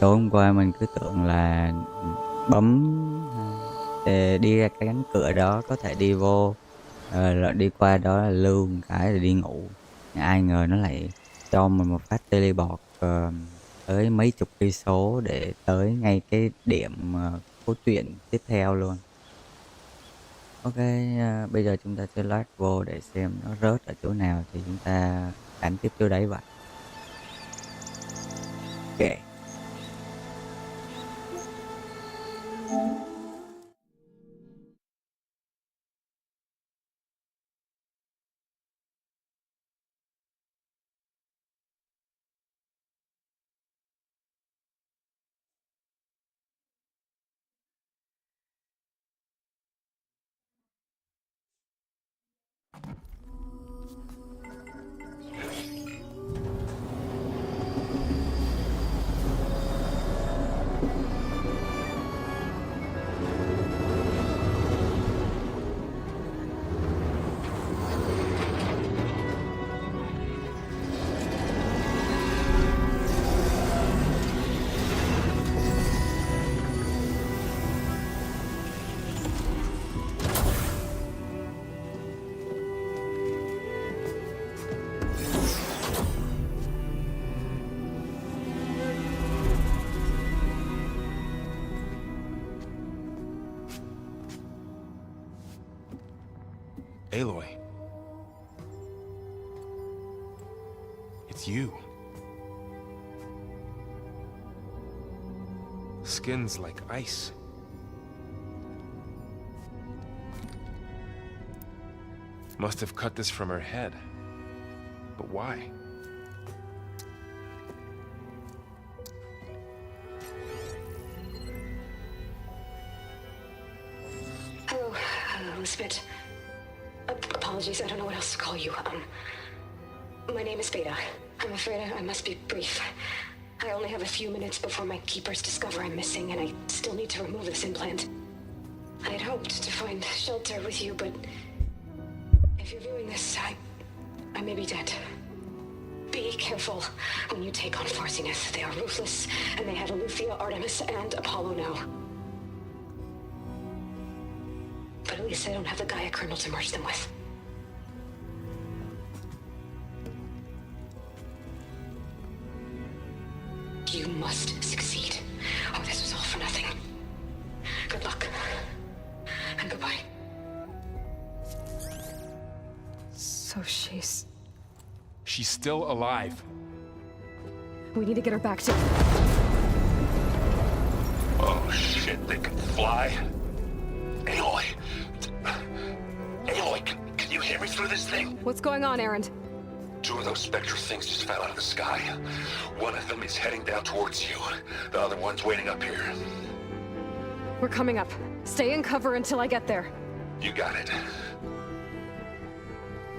Tối hôm qua mình cứ tưởng là bấm để đi ra cái cánh cửa đó có thể đi vô, rồi đi qua đó là lưu một cái rồi đi ngủ. Ai ngờ nó lại cho mình một phát teleport tới mấy chục cây số để tới ngay cái điểm cốt truyện tiếp theo luôn. Ok, bây giờ chúng ta sẽ loát vô để xem nó rớt ở chỗ nào thì chúng ta đánh tiếp chỗ đấy vậy. Ok. Aloy. It's you. Skin's like ice. Must have cut this from her head. But why? Hello, Elizabeth. Apologies, I don't know what else to call you. My name is Beta. I'm afraid I must be brief. I only have a few minutes before my keepers discover I'm missing, and I still need to remove this implant. I had hoped to find shelter with you, but if you're viewing this, I may be dead. Be careful when you take on Farsiness. They are ruthless, and they have Aletheia, Artemis, and Apollo now. But at least I don't have the Gaia kernel to merge them with. You must succeed, or this was all for nothing. Good luck, and goodbye. So she's... She's still alive. We need to get her back to... Oh shit, they can fly? Aloy! Aloy, can you hear me through this thing? What's going on, Erend? Two of those spectral things just fell out of the sky. One of them is heading down towards you. The other one's waiting up here. We're coming up. Stay in cover until I get there. You got it.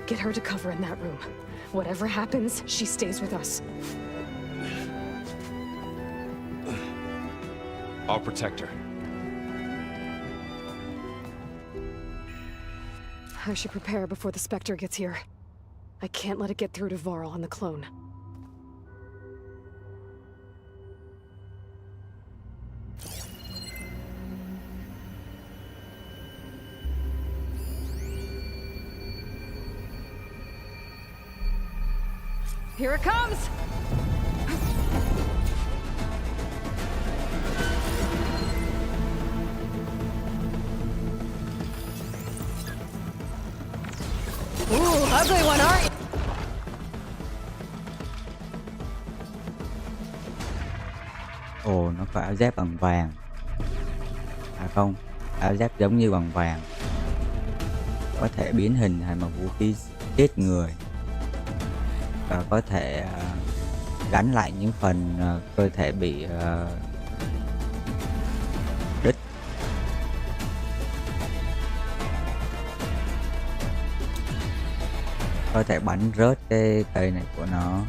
Get her to cover in that room. Whatever happens, she stays with us. I'll protect her. I should prepare before the Spectre gets here. I can't let it get through to Varl and the clone. Here it comes! Ooh, ugly one, aren't you? Ồ, nó có áo giáp bằng vàng. À không, áo giáp giống như bằng vàng. Có thể biến hình thành một vũ khí giết người. Và có thể gắn lại những phần cơ thể bị đứt. Có thể bắn rớt cái cây này của nó.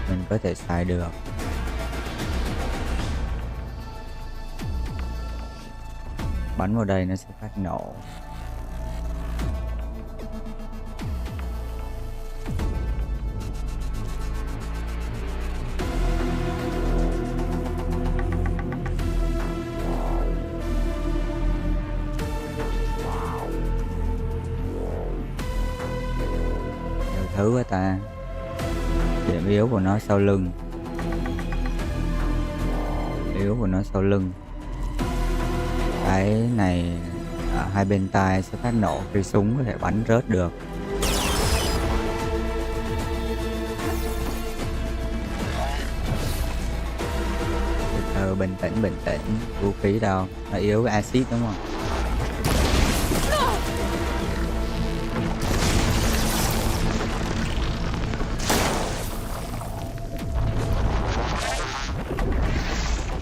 Mình có thể xài được. Bắn vào đây nó sẽ phát nổ. thứ quá ta. Điểm yếu của nó sau lưng. Yếu của nó sau lưng. Cái này ở hai bên tai sẽ phát nổ khi súng có thể bắn rớt được. Bình tĩnh, vũ khí đâu, nó yếu cái axit đúng không?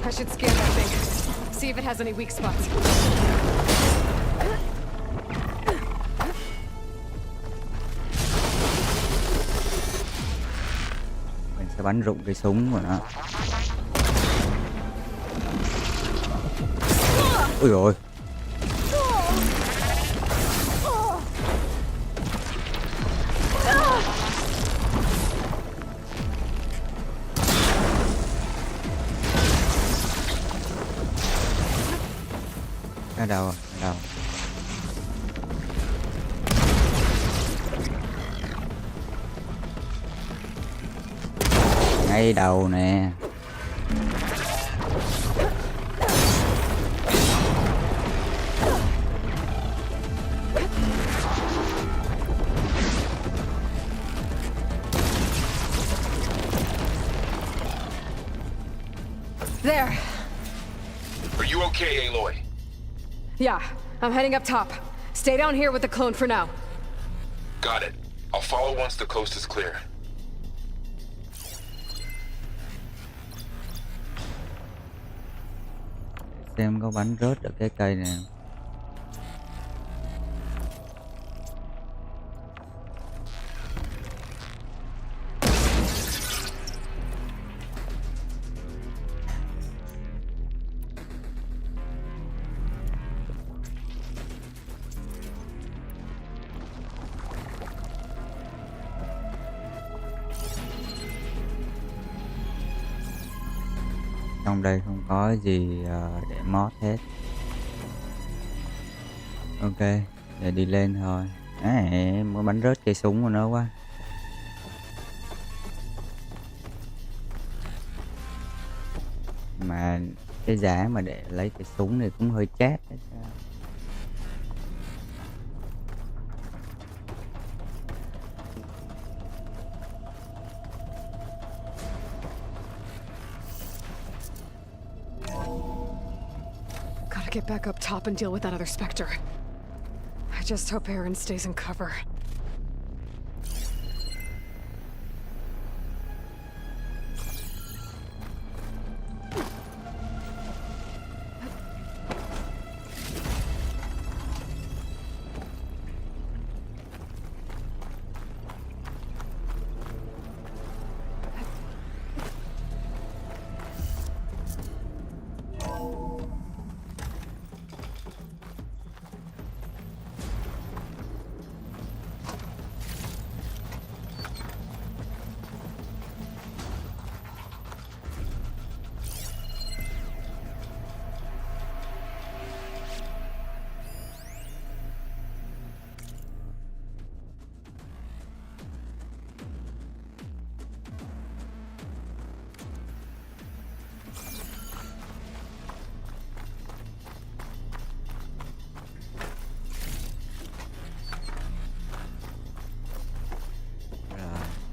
I should scan that thing. See if it has any weak spots. Mình sẽ bắn rụng cái súng của nó. Ui dồi. Ở đâu? Ngay đầu nè. There. Are you okay, Aloy? Yeah, I'm heading up top. Stay down here with the clone for now. Got it. I'll follow once the coast is clear. Xem có bắn rớt được cái cây này. Trong đây không có gì để mod hết. Ok, để đi lên thôi. Mới bắn rớt cây súng của nó quá. Mà cái giá mà để lấy cái súng này cũng hơi chát đấy. Get back up top and deal with that other Spectre. I just hope Aaron stays in cover.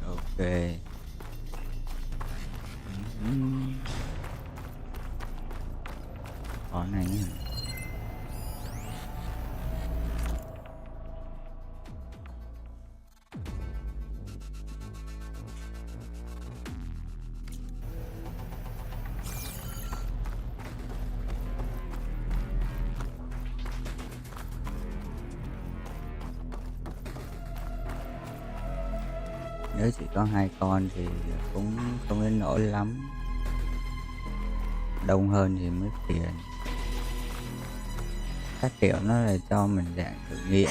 Ok. Có này nhé. Nếu chỉ có 2 con thì cũng không đến nỗi lắm. Đông hơn thì mới phiền. Các kiểu nó là cho mình dạng thử nghiệm.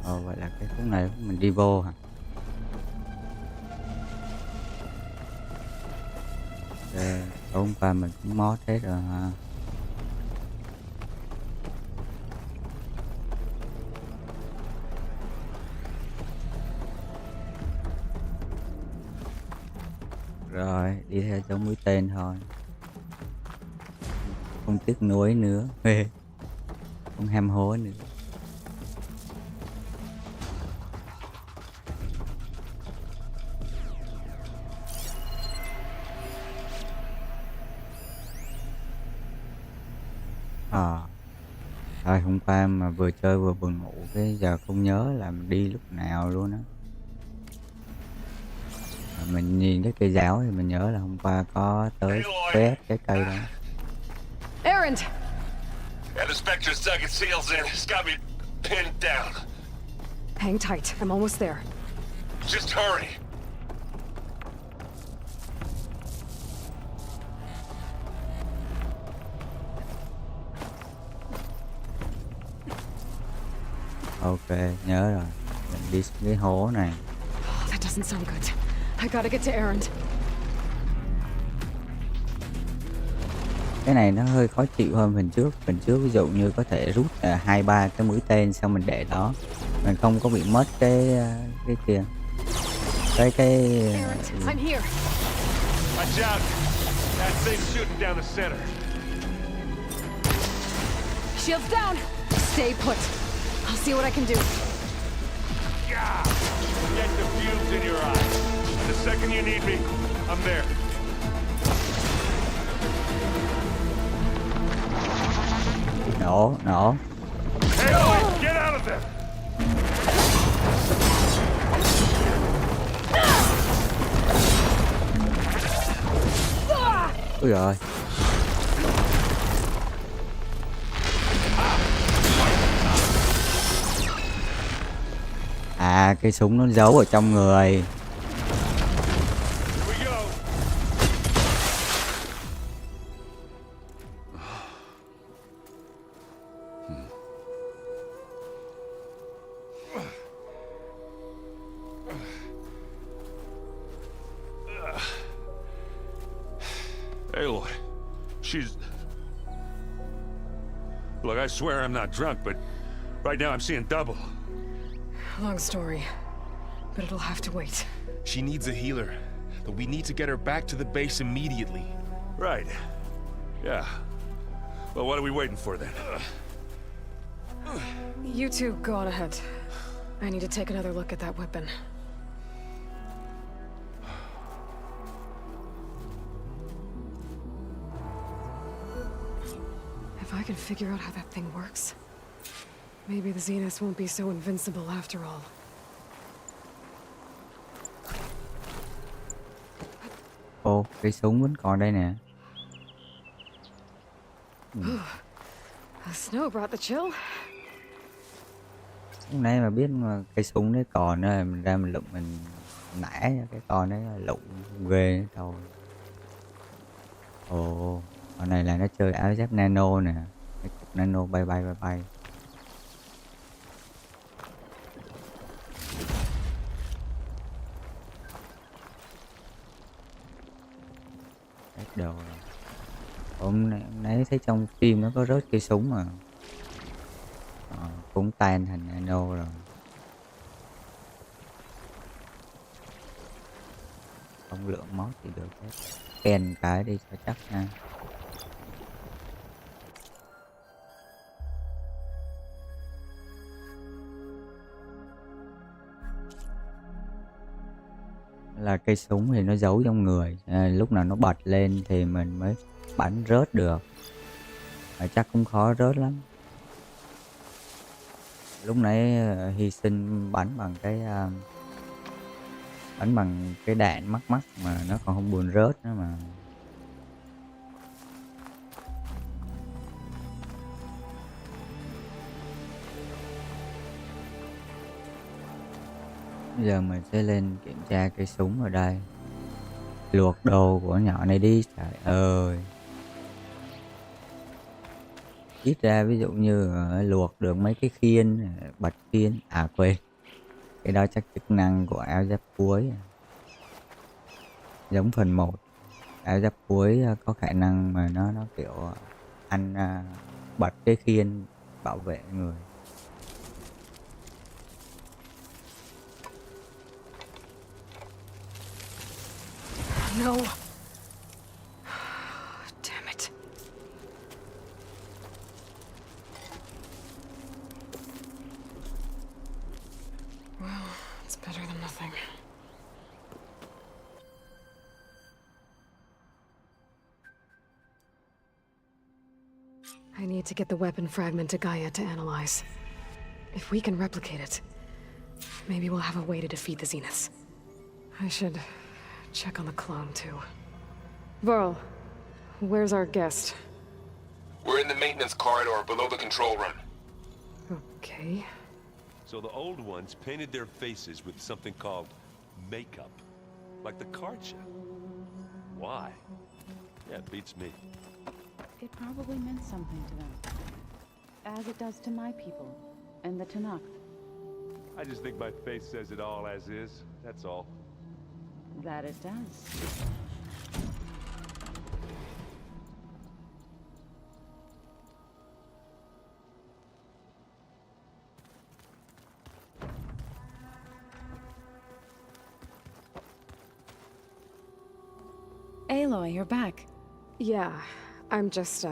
Vậy là cái khúc này mình đi vô hả? Ok, hôm qua mình cũng mót hết rồi ha. Rồi, đi theo dấu mũi tên thôi. Không tiếc nuối nữa. Không ham hố nữa. Thôi hôm qua mà vừa chơi vừa buồn ngủ, cái giờ không nhớ là mình đi lúc nào luôn á. Mình nhìn cái cây giáo thì mình nhớ là hôm qua có tới quét cái cây đó. Erend! And the Spectre's dug its heels in. It's got me pinned down. Hang tight. I'm almost there. Just hurry. Ok, nhớ rồi. Mình đi xuống cái hố này. Oh, that doesn't sound good. I gotta get to Erend. Cái này nó hơi khó chịu hơn phần trước. Phần trước ví dụ như có thể rút 2-3 cái mũi tên xong mình để đó. Mình không có bị mất cái kia. Cái Erend, I'm here. Watch out! That thing's shooting down the center. Shields down. Stay put. I'll see what I can do. Yeah! Get the fumes in your eyes. The second you need me, I'm there. nổ. Hey, Owen, get out of there! Ui rồi. À, cái súng nó giấu ở trong người. Here we go. Aloy, she's... Look, I swear I'm not drunk, but right now I'm seeing double. Long story, but it'll have to wait. She needs a healer, but we need to get her back to the base immediately. Right. Yeah. Well, what are we waiting for then? You two go on ahead. I need to take another look at that weapon. If I can figure out how that thing works, maybe the Zeniths won't be so invincible after all. Ô, cái súng vẫn còn đây nè. The snow brought the chill. Lúc nãy mà biết mà cái súng đấy còn nữa, mình ra mình lụm mình nã cái con đấy lụm ghê thôi. Ồ, con này là nó chơi áo giáp nano nè, cái cục nano bay. Hết đồ rồi. Hôm nãy thấy trong phim nó có rớt cây súng mà. Cũng tan thành nano rồi. Không lượng mót thì được hết. Ken cái đi cho chắc nha. Là cây súng thì nó giấu trong người, lúc nào nó bật lên thì mình mới bắn rớt được. Chắc cũng khó rớt lắm. Lúc nãy hy sinh bắn bằng cái đạn mắc mà nó còn không buồn rớt nữa mà. Bây giờ mình sẽ lên kiểm tra cây súng ở đây. Luộc đồ của nhỏ này đi, trời ơi. ít ra, ví dụ như luộc được mấy cái khiên, bật khiên, à quên, cái đó chắc chức năng của áo giáp cuối, giống phần một. Áo giáp cuối có khả năng mà nó kiểu ăn bật cái khiên bảo vệ người. No. Damn it. Well, it's better than nothing. I need to get the weapon fragment to Gaia to analyze. If we can replicate it, maybe we'll have a way to defeat the Zeniths. I should check on the clone, too. Varl, where's our guest? We're in the maintenance corridor below the control room. Okay. So the old ones painted their faces with something called makeup. Like the card show. Why? Yeah, it beats me. It probably meant something to them. As it does to my people, and the Tanakh. I just think my face says it all as is, that's all. That it does. Aloy, you're back. Yeah, I'm just,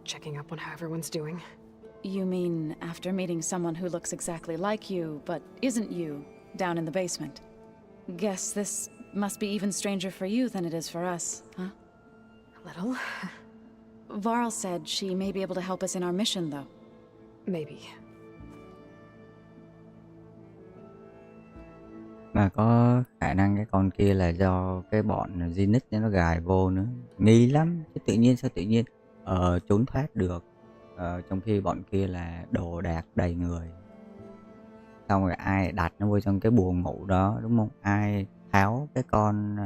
checking up on how everyone's doing. You mean after meeting someone who looks exactly like you, but isn't you, down in the basement? Guess this must be even stranger for you than it is for us, huh? A little. Varl said she may be able to help us in our mission, though. Maybe. Mà có khả năng cái con kia là do cái bọn Zenith nó gài vô nữa. Nghi lắm, chứ tự nhiên sao tự nhiên trốn thoát được. Trong khi bọn kia là đồ đạc đầy người. Xong rồi ai đặt nó vô trong cái buồng ngủ đó, đúng không? Ai tháo cái con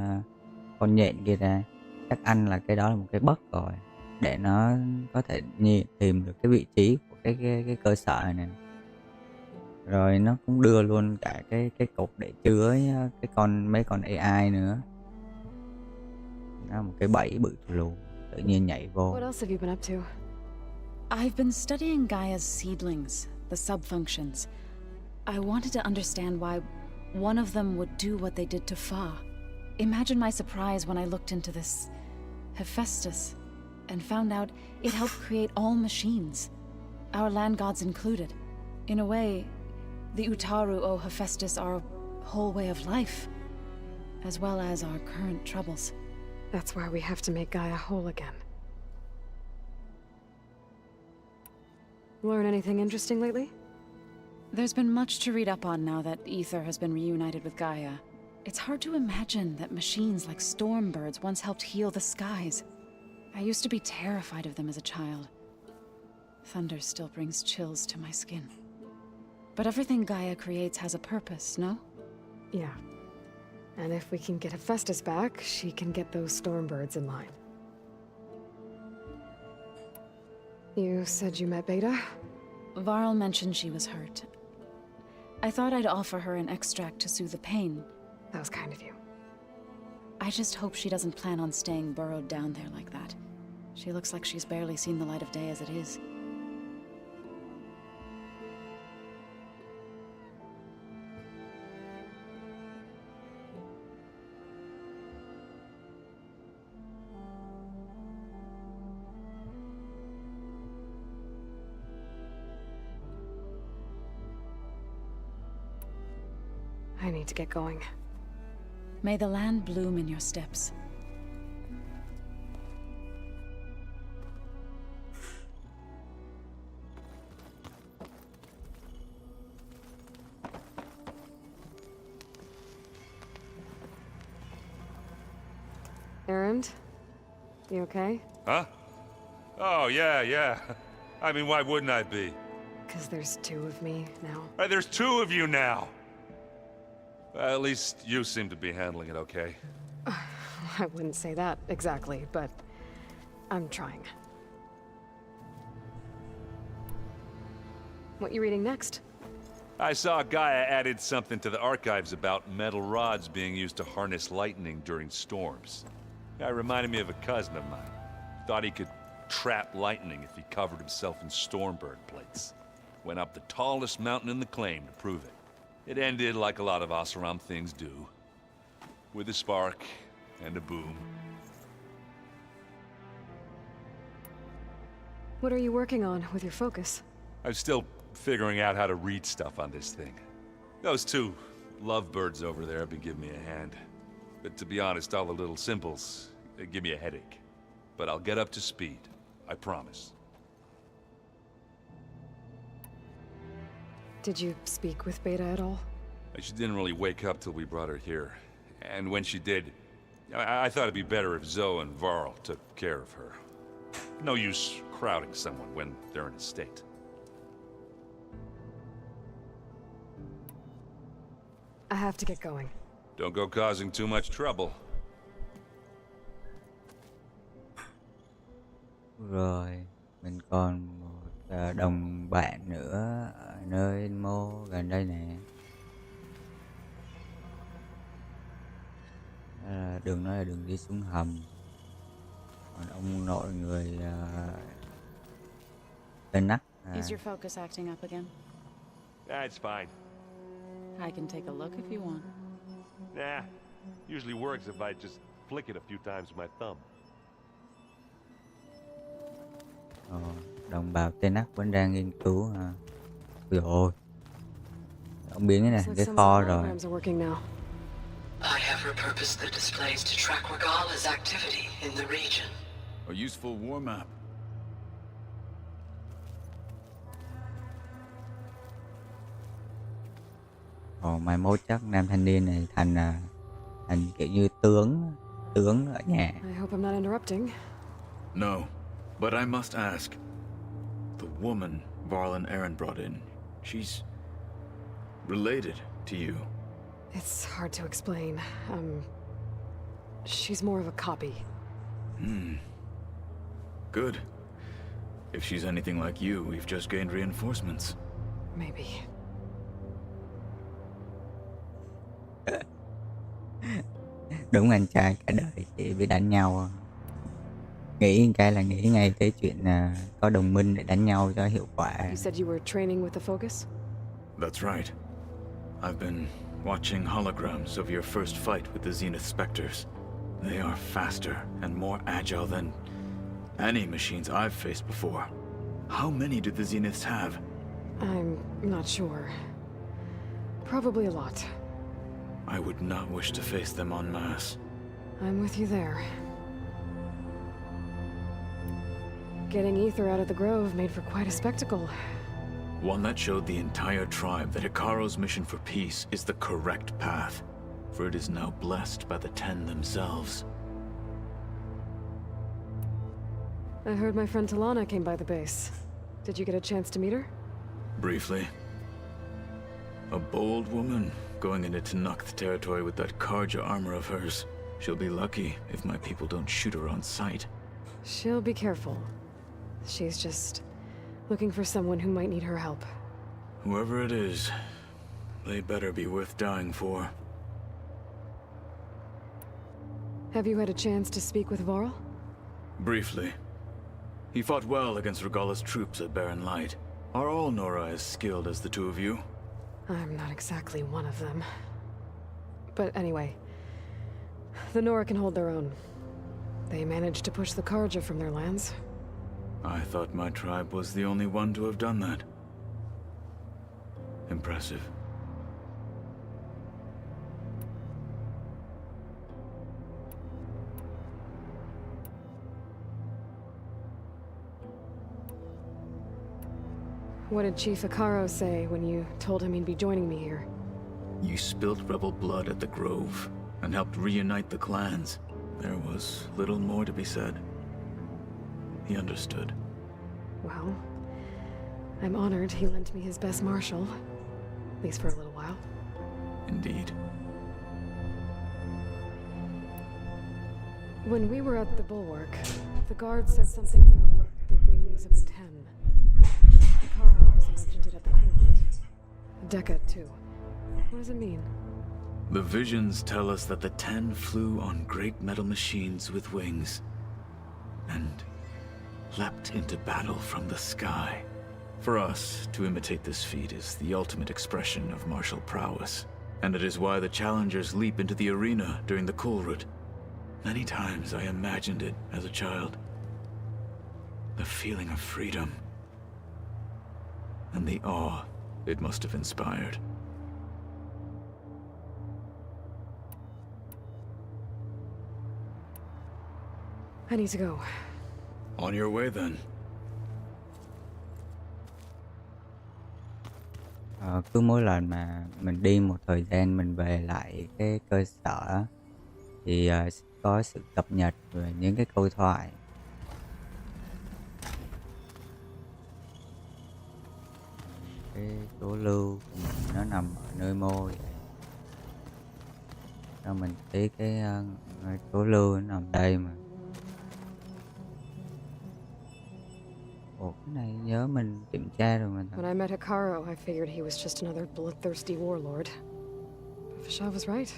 nhện kia ra. Chắc ăn là cái đó là một cái bất rồi. Để nó có thể tìm được cái vị trí của cái cơ sở này. Rồi nó cũng đưa luôn cả cái cục để chứa mấy con AI nữa. Đó là một cái bẫy bự lù, tự nhiên nhảy vô. What else have you been up to? I've been studying Gaia's seedlings, the subfunctions. I wanted to understand why one of them would do what they did to Fa. Imagine my surprise when I looked into this Hephaestus and found out it helped create all machines, our land gods included. In a way, the Utaru owe Hephaestus our whole way of life, as well as our current troubles. That's why we have to make Gaia whole again. Learn anything interesting lately? There's been much to read up on now that Ether has been reunited with Gaia. It's hard to imagine that machines like stormbirds once helped heal the skies. I used to be terrified of them as a child. Thunder still brings chills to my skin. But everything Gaia creates has a purpose, no? Yeah. And if we can get Hephaestus back, she can get those stormbirds in line. You said you met Beta? Varl mentioned she was hurt. I thought I'd offer her an extract to soothe the pain. That was kind of you. I just hope she doesn't plan on staying burrowed down there like that. She looks like she's barely seen the light of day as it is. I need to get going. May the land bloom in your steps. Errand? You okay? Huh? Oh, yeah. I mean, why wouldn't I be? 'Cause there's two of me now. There's two of you now! At least you seem to be handling it okay. I wouldn't say that exactly, but I'm trying. What you reading next? I saw Gaia added something to the archives about metal rods being used to harness lightning during storms. Guy reminded me of a cousin of mine. Thought he could trap lightning if he covered himself in stormbird plates. Went up the tallest mountain in the claim to prove it. It ended like a lot of Oseram things do. With a spark and a boom. What are you working on with your focus? I'm still figuring out how to read stuff on this thing. Those two lovebirds over there have been giving me a hand. But to be honest, all the little symbols, they give me a headache. But I'll get up to speed. I promise. Did you speak with Beta at all? She didn't really wake up till we brought her here. And when she did, I thought it'd be better if Zoe and Varl took care of her. No use crowding someone when they're in a state. I have to get going. Don't go causing too much trouble. Rồi, mình còn một đồng bạn nữa ở nơi mô gần đây nè. Đường nói là đường đi xuống hầm. Còn ông nội người tên Nắc. Is your focus acting up again? That's fine. I can take a look if you want. Nah, usually works if I just flick it a few times with my thumb. Đồng bào tên Nắc vẫn đang nghiên cứu hả? Ôi dồi ôi. Ông biến cái này thành cái kho rồi. I have repurposed the displays to track Regala's activity in the region. A useful war map. Mai mốt chắc nam thanh niên này thành kiểu như tướng ở nhà. I hope I'm not interrupting. No, but I must ask. The woman Varl and Aaron brought in, she's related to you. It's hard to explain. She's more of a copy. Good. If she's anything like you, we've just gained reinforcements. Maybe. Đúng anh trai cả đời chỉ biết đánh nhau. Nghĩ cái là nghĩ ngay tới chuyện có đồng minh để đánh nhau cho hiệu quả. You said you were training with the focus? That's right. I've been watching holograms of your first fight with the Zenith Spectres. They are faster and more agile than any machines I've faced before. How many do the Zeniths have? I'm not sure. Probably a lot. I would not wish to face them en masse. I'm with you there. Getting Ether out of the Grove made for quite a spectacle. One that showed the entire tribe that Hikaro's mission for peace is the correct path, for it is now blessed by the Ten themselves. I heard my friend Talana came by the base. Did you get a chance to meet her? Briefly. A bold woman going into Tanakh territory with that Karja armor of hers. She'll be lucky if my people don't shoot her on sight. She'll be careful. She's just looking for someone who might need her help. Whoever it is, they better be worth dying for. Have you had a chance to speak with Varl? Briefly. He fought well against Regala's troops at Barren Light. Are all Nora as skilled as the two of you? I'm not exactly one of them. But anyway, the Nora can hold their own. They managed to push the Karja from their lands. I thought my tribe was the only one to have done that. Impressive. What did Chief Hikaro say when you told him he'd be joining me here? You spilt rebel blood at the Grove and helped reunite the clans. There was little more to be said. He understood. Well, I'm honored he lent me his best marshal. At least for a little while. Indeed. When we were at the Bulwark, the guard said something about the wings of the Ten. Hikaro also mentioned it at the Deca, too. What does it mean? The visions tell us that the 10 flew on great metal machines with wings and leapt into battle from the sky. For us, to imitate this feat is the ultimate expression of martial prowess, and it is why the challengers leap into the arena during the cool route. Many times I imagined it as a child. The feeling of freedom and the awe it must have inspired. I need to go. On your way then. Cứ mỗi lần mà mình đi một thời gian mình về lại cái cơ sở thì sẽ có sự cập nhật về những cái câu thoại. Cái số lưu của mình nó nằm ở nơi môi. Rồi mình thấy cái số lưu nó nằm đây mà. Ủa, cái này nhớ mình kiểm tra rồi mà. When I met Hikaru, I figured he was just another bloodthirsty warlord. But Fashaw was right.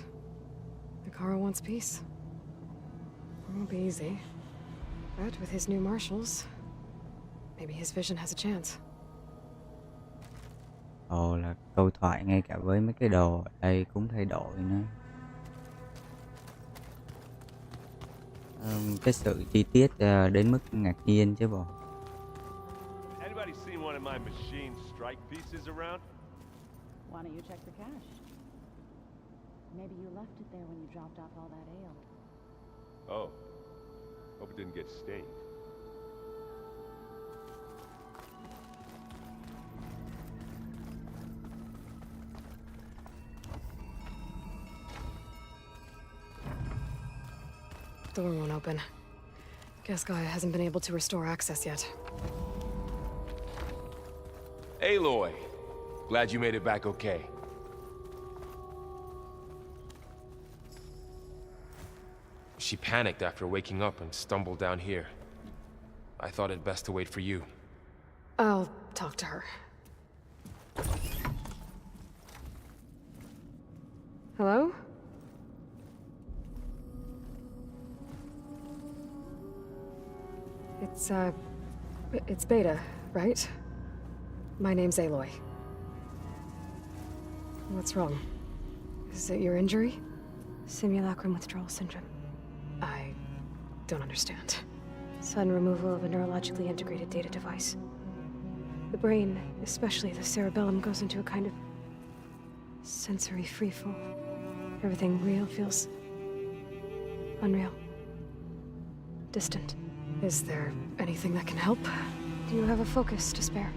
Hikaru wants peace. It won't be easy. But with his new marshals, maybe his vision has a chance. Ồ, là câu thoại ngay cả với mấy cái đồ ở đây cũng thay đổi nữa. Cái sự chi tiết đến mức ngạc nhiên chứ bộ. Anybody seen one of my machine strike pieces around? Why don't you check the cache? Maybe you left it there when you dropped off all that ale. Oh. Hope it didn't get stained. Door won't open. Guess Gaia hasn't been able to restore access yet. Aloy, glad you made it back okay. She panicked after waking up and stumbled down here. I thought it best to wait for you. I'll talk to her. Hello? It's Beta, right? My name's Aloy. What's wrong? Is it your injury? Simulacrum withdrawal syndrome. I don't understand. Sudden removal of a neurologically integrated data device. The brain, especially the cerebellum, goes into a kind of sensory freefall. Everything real feels unreal. Distant. Is there anything that can help? Do you have a focus to spare?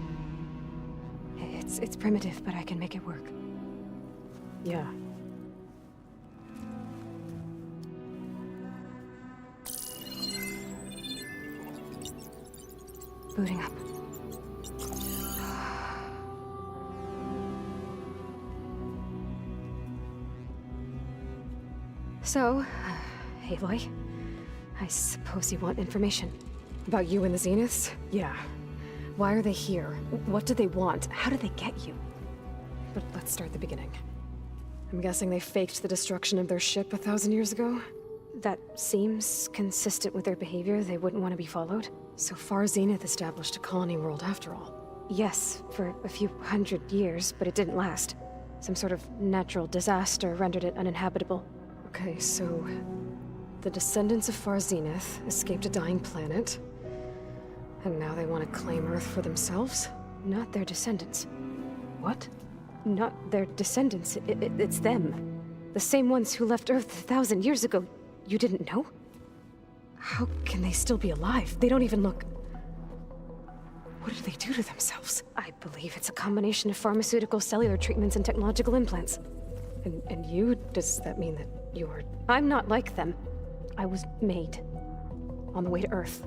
It's primitive, but I can make it work. Yeah. Booting up. So, Aloy, I suppose you want information. About you and the Zeniths? Yeah. Why are they here? What do they want? How did they get you? But let's start the beginning. I'm guessing they faked the destruction of their ship 1,000 years ago? That seems consistent with their behavior. They wouldn't want to be followed. So far, Zenith established a colony world after all. Yes, for a few hundred years, but it didn't last. Some sort of natural disaster rendered it uninhabitable. Okay, so the descendants of Far Zenith escaped a dying planet, and now they want to claim Earth for themselves? Not their descendants. What? Not their descendants. It's them. The same ones who left Earth 1,000 years ago. You didn't know? How can they still be alive? They don't even look... What did they do to themselves? I believe it's a combination of pharmaceutical, cellular treatments, and technological implants. And you? Does that mean that you're... I'm not like them. I was made. On the way to Earth.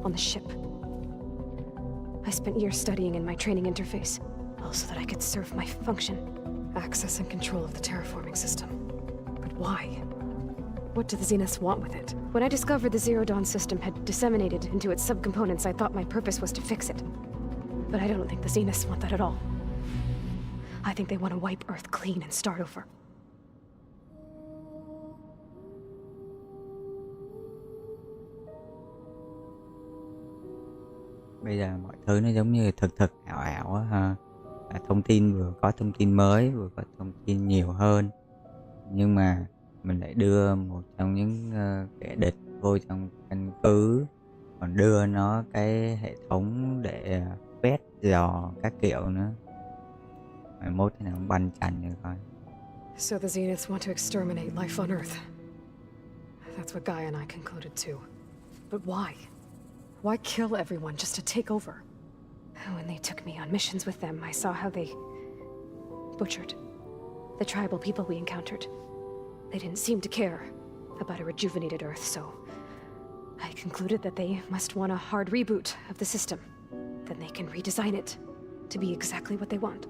On the ship. I spent years studying in my training interface, all so that I could serve my function. Access and control of the terraforming system. But why? What do the Zeniths want with it? When I discovered the Zero Dawn system had disseminated into its subcomponents, I thought my purpose was to fix it. But I don't think the Zeniths want that at all. I think they want to wipe Earth clean and start over. Bây giờ mọi thứ nó giống như thực thực ảo ảo á ha. Thông tin vừa có thông tin mới, vừa có thông tin nhiều hơn. Nhưng mà mình lại đưa một trong những kẻ địch vô trong căn cứ, còn đưa nó cái hệ thống để quét dò các kiểu nữa. Mai mốt thế nào cũng banh chành rồi coi. So the Zeniths want to exterminate life on Earth. That's what Gaia and I concluded too. But why? Why kill everyone just to take over? When they took me on missions with them, I saw how they butchered the tribal people we encountered. They didn't seem to care about a rejuvenated Earth, so I concluded that they must want a hard reboot of the system. Then they can redesign it to be exactly what they want.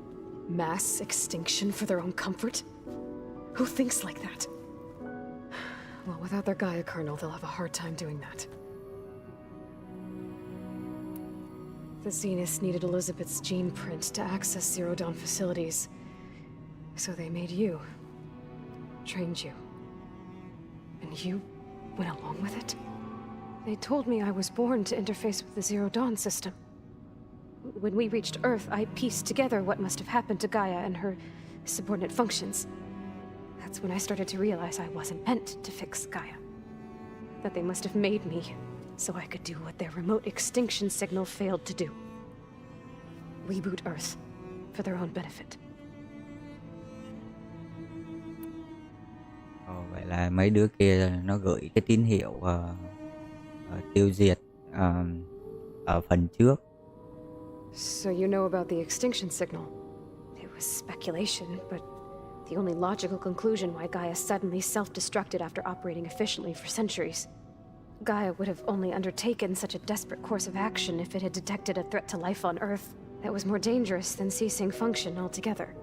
Mass extinction for their own comfort? Who thinks like that? Well, without their Gaia kernel, they'll have a hard time doing that. The Zeniths needed Elizabeth's gene print to access Zero Dawn facilities. So they made you. Trained you. And you went along with it? They told me I was born to interface with the Zero Dawn system. When we reached Earth, I pieced together what must have happened to Gaia and her subordinate functions. That's when I started to realize I wasn't meant to fix Gaia. That they must have made me so I could do what their remote extinction signal failed to do. Reboot Earth for their own benefit. Vậy là mấy đứa kia nó gửi cái tín hiệu tiêu diệt ở phần trước. So you know about the extinction signal? It was speculation, but the only logical conclusion why Gaia suddenly self-destructed after operating efficiently for centuries. Gaia would have only undertaken such a desperate course of action if it had detected a threat to life on Earth that was more dangerous than ceasing function altogether.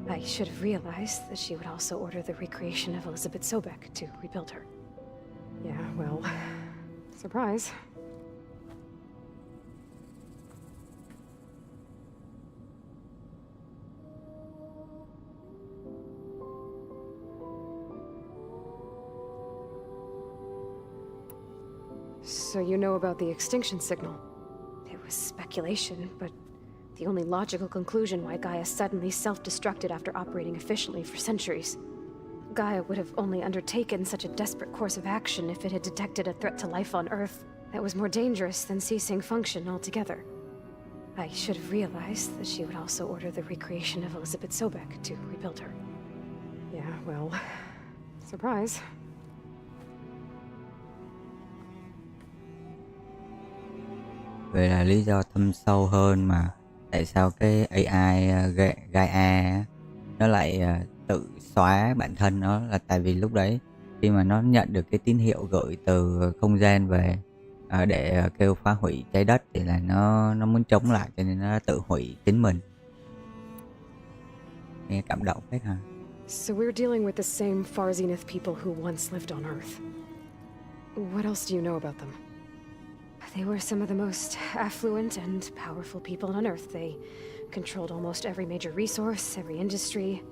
I should have realized that she would also order the recreation of Elizabeth Sobek to rebuild her. Yeah, well, surprise. So you know about the extinction signal? It was speculation, but the only logical conclusion why Gaia suddenly self-destructed after operating efficiently for centuries. Gaia would have only undertaken such a desperate course of action if it had detected a threat to life on Earth that was more dangerous than ceasing function altogether. I should have realized that she would also order the recreation of Elizabeth Sobek to rebuild her. Yeah, well, surprise. Vậy là lý do thâm sâu hơn mà tại sao cái AI Gaia nó lại tự xóa bản thân nó, là tại vì lúc đấy khi mà nó nhận được cái tín hiệu gửi từ không gian về để kêu phá hủy trái đất thì là nó muốn chống lại, cho nên nó tự hủy chính mình. Nghe cảm động phết ha. So we're dealing with the same Far Zenith people who once lived on Earth. What else do you know about them? They were some of the most affluent and powerful people on Earth. They controlled almost every major resource, every industry.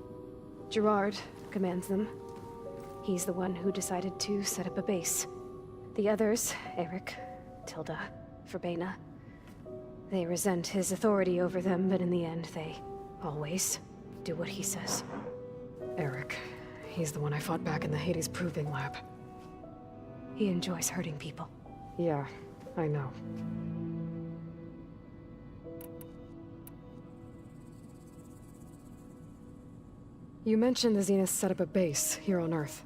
Gerard commands them. He's the one who decided to set up a base. The others, Eric, Tilda, Verbena, they resent his authority over them, but in the end, they always do what he says. Eric, he's the one I fought back in the Hades Proving Lab. He enjoys hurting people. Yeah, I know. You mentioned the Zenith set up a base here on Earth.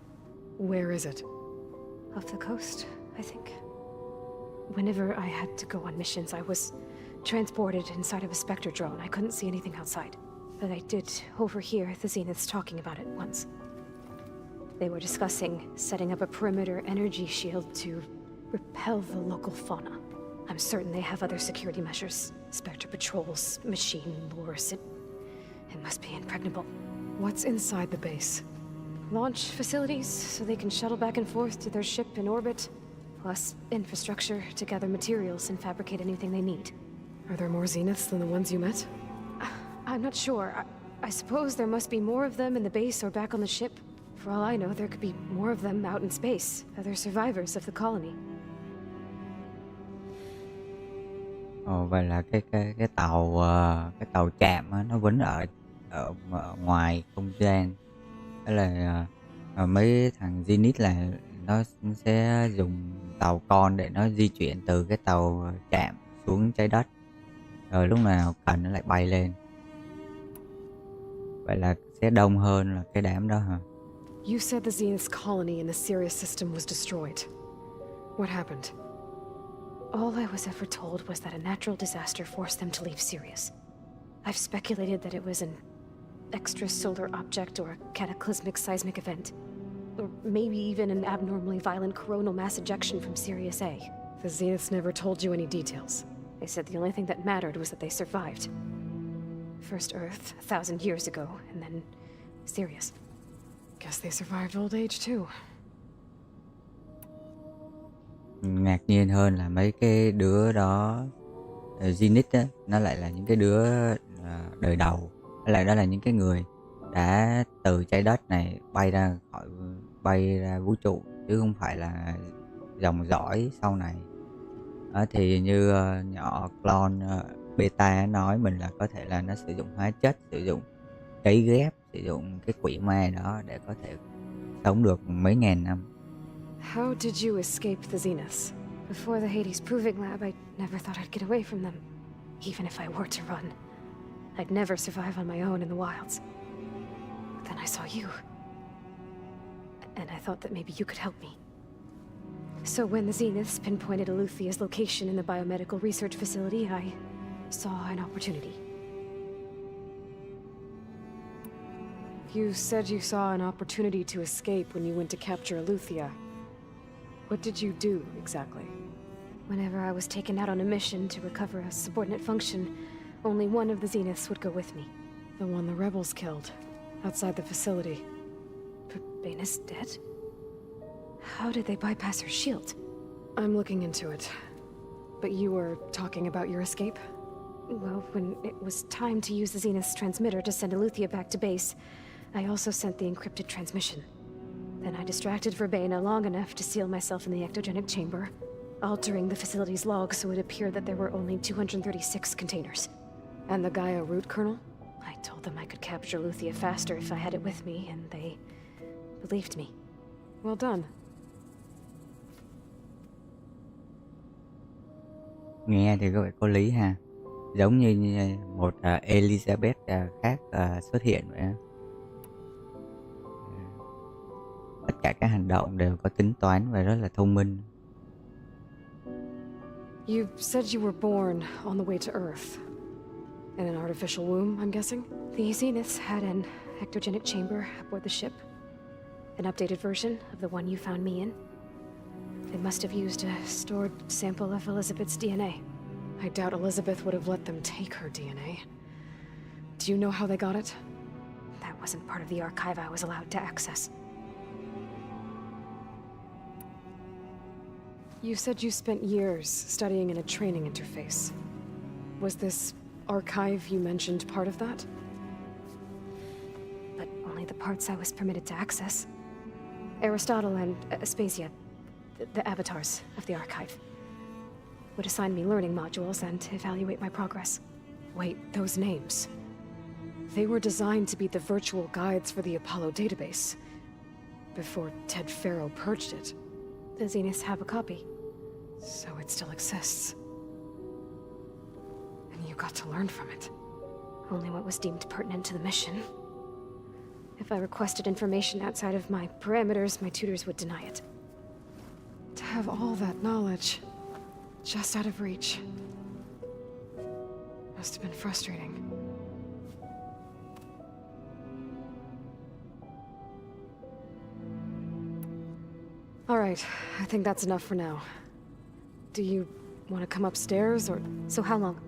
Where is it? Off the coast, I think. Whenever I had to go on missions, I was transported inside of a Spectre drone. I couldn't see anything outside. But I did overhear the Zeniths talking about it once. They were discussing setting up a perimeter energy shield to repel the local fauna. I'm certain they have other security measures. Spectre patrols, machine lures. It must be impregnable. What's inside the base? Launch facilities, so they can shuttle back and forth to their ship in orbit. Plus infrastructure to gather materials and fabricate anything they need. Are there more Zeniths than the ones you met? I'm not sure. I suppose there must be more of them in the base or back on the ship. For all I know, there could be more of them out in space, other survivors of the colony. Ồ, vậy là cái tàu chạm á, nó vẫn ở ngoài không gian. Thế là mấy thằng Zenith là nó sẽ dùng tàu con để nó di chuyển từ cái tàu chạm xuống trái đất, rồi lúc nào cần nó lại bay lên. Vậy là sẽ đông hơn là cái đám đó hả? You said the Zenith's colony in the Sirius system was destroyed. What happened? All I was ever told was that a natural disaster forced them to leave Sirius. I've speculated that it was an extrasolar object or a cataclysmic seismic event. Or maybe even an abnormally violent coronal mass ejection from Sirius A. The Zeniths never told you any details. They said the only thing that mattered was that they survived. First Earth, 1,000 years ago, and then Sirius. Guess they survived old age too. Ngạc nhiên hơn là mấy cái đứa đó Zenith á, nó lại là những cái đứa đời đầu, hay là đó là những cái người đã từ trái đất này bay ra vũ trụ, chứ không phải là dòng dõi sau này. Thì như nhỏ clone beta nói mình là có thể là nó sử dụng hóa chất, sử dụng cấy ghép, sử dụng cái quỷ ma đó để có thể sống được mấy ngàn năm. How did you escape the Zeniths? Before the Hades Proving Lab, I never thought I'd get away from them. Even if I were to run, I'd never survive on my own in the wilds. But then I saw you. And I thought that maybe you could help me. So when the Zeniths pinpointed Eluthia's location in the biomedical research facility, I saw an opportunity. You said you saw an opportunity to escape when you went to capture Eluthia. What did you do, exactly? Whenever I was taken out on a mission to recover a subordinate function, only one of the Zeniths would go with me. The one the rebels killed, outside the facility. But Baina's dead? How did they bypass her shield? I'm looking into it. But you were talking about your escape? Well, when it was time to use the Zenith's transmitter to send Eluthia back to base, I also sent the encrypted transmission. Then I distracted Verbena long enough to seal myself in the ectogenic chamber, altering the facility's log so it appeared that there were only 236 containers. And the Gaia root kernel? I told them I could capture Eluthia faster if I had it with me, and they believed me. Well done. Nghe thì có vẻ có lý ha. Giống như một Elizabeth khác xuất hiện vậy á. Tất cả các hành động đều có tính toán và rất là thông minh. You said you were born on the way to Earth. In an artificial womb, I'm guessing? The Zeniths had an ectogenic chamber aboard the ship. An updated version of the one you found me in. They must have used a stored sample of Elizabeth's DNA. I doubt Elizabeth would have let them take her DNA. Do you know how they got it? That wasn't part of the archive I was allowed to access. You said you spent years studying in a training interface. Was this archive you mentioned part of that? But only the parts I was permitted to access. Aristotle and Aspasia, the avatars of the archive, would assign me learning modules and evaluate my progress. Wait, those names. They were designed to be the virtual guides for the Apollo database, before Ted Faro purged it. The Zeniths have a copy, so it still exists. And you got to learn from it. Only what was deemed pertinent to the mission. If I requested information outside of my parameters, my tutors would deny it. To have all that knowledge, just out of reach, must have been frustrating. All right, I think that's enough for now. Do you want to come upstairs, or... So how long?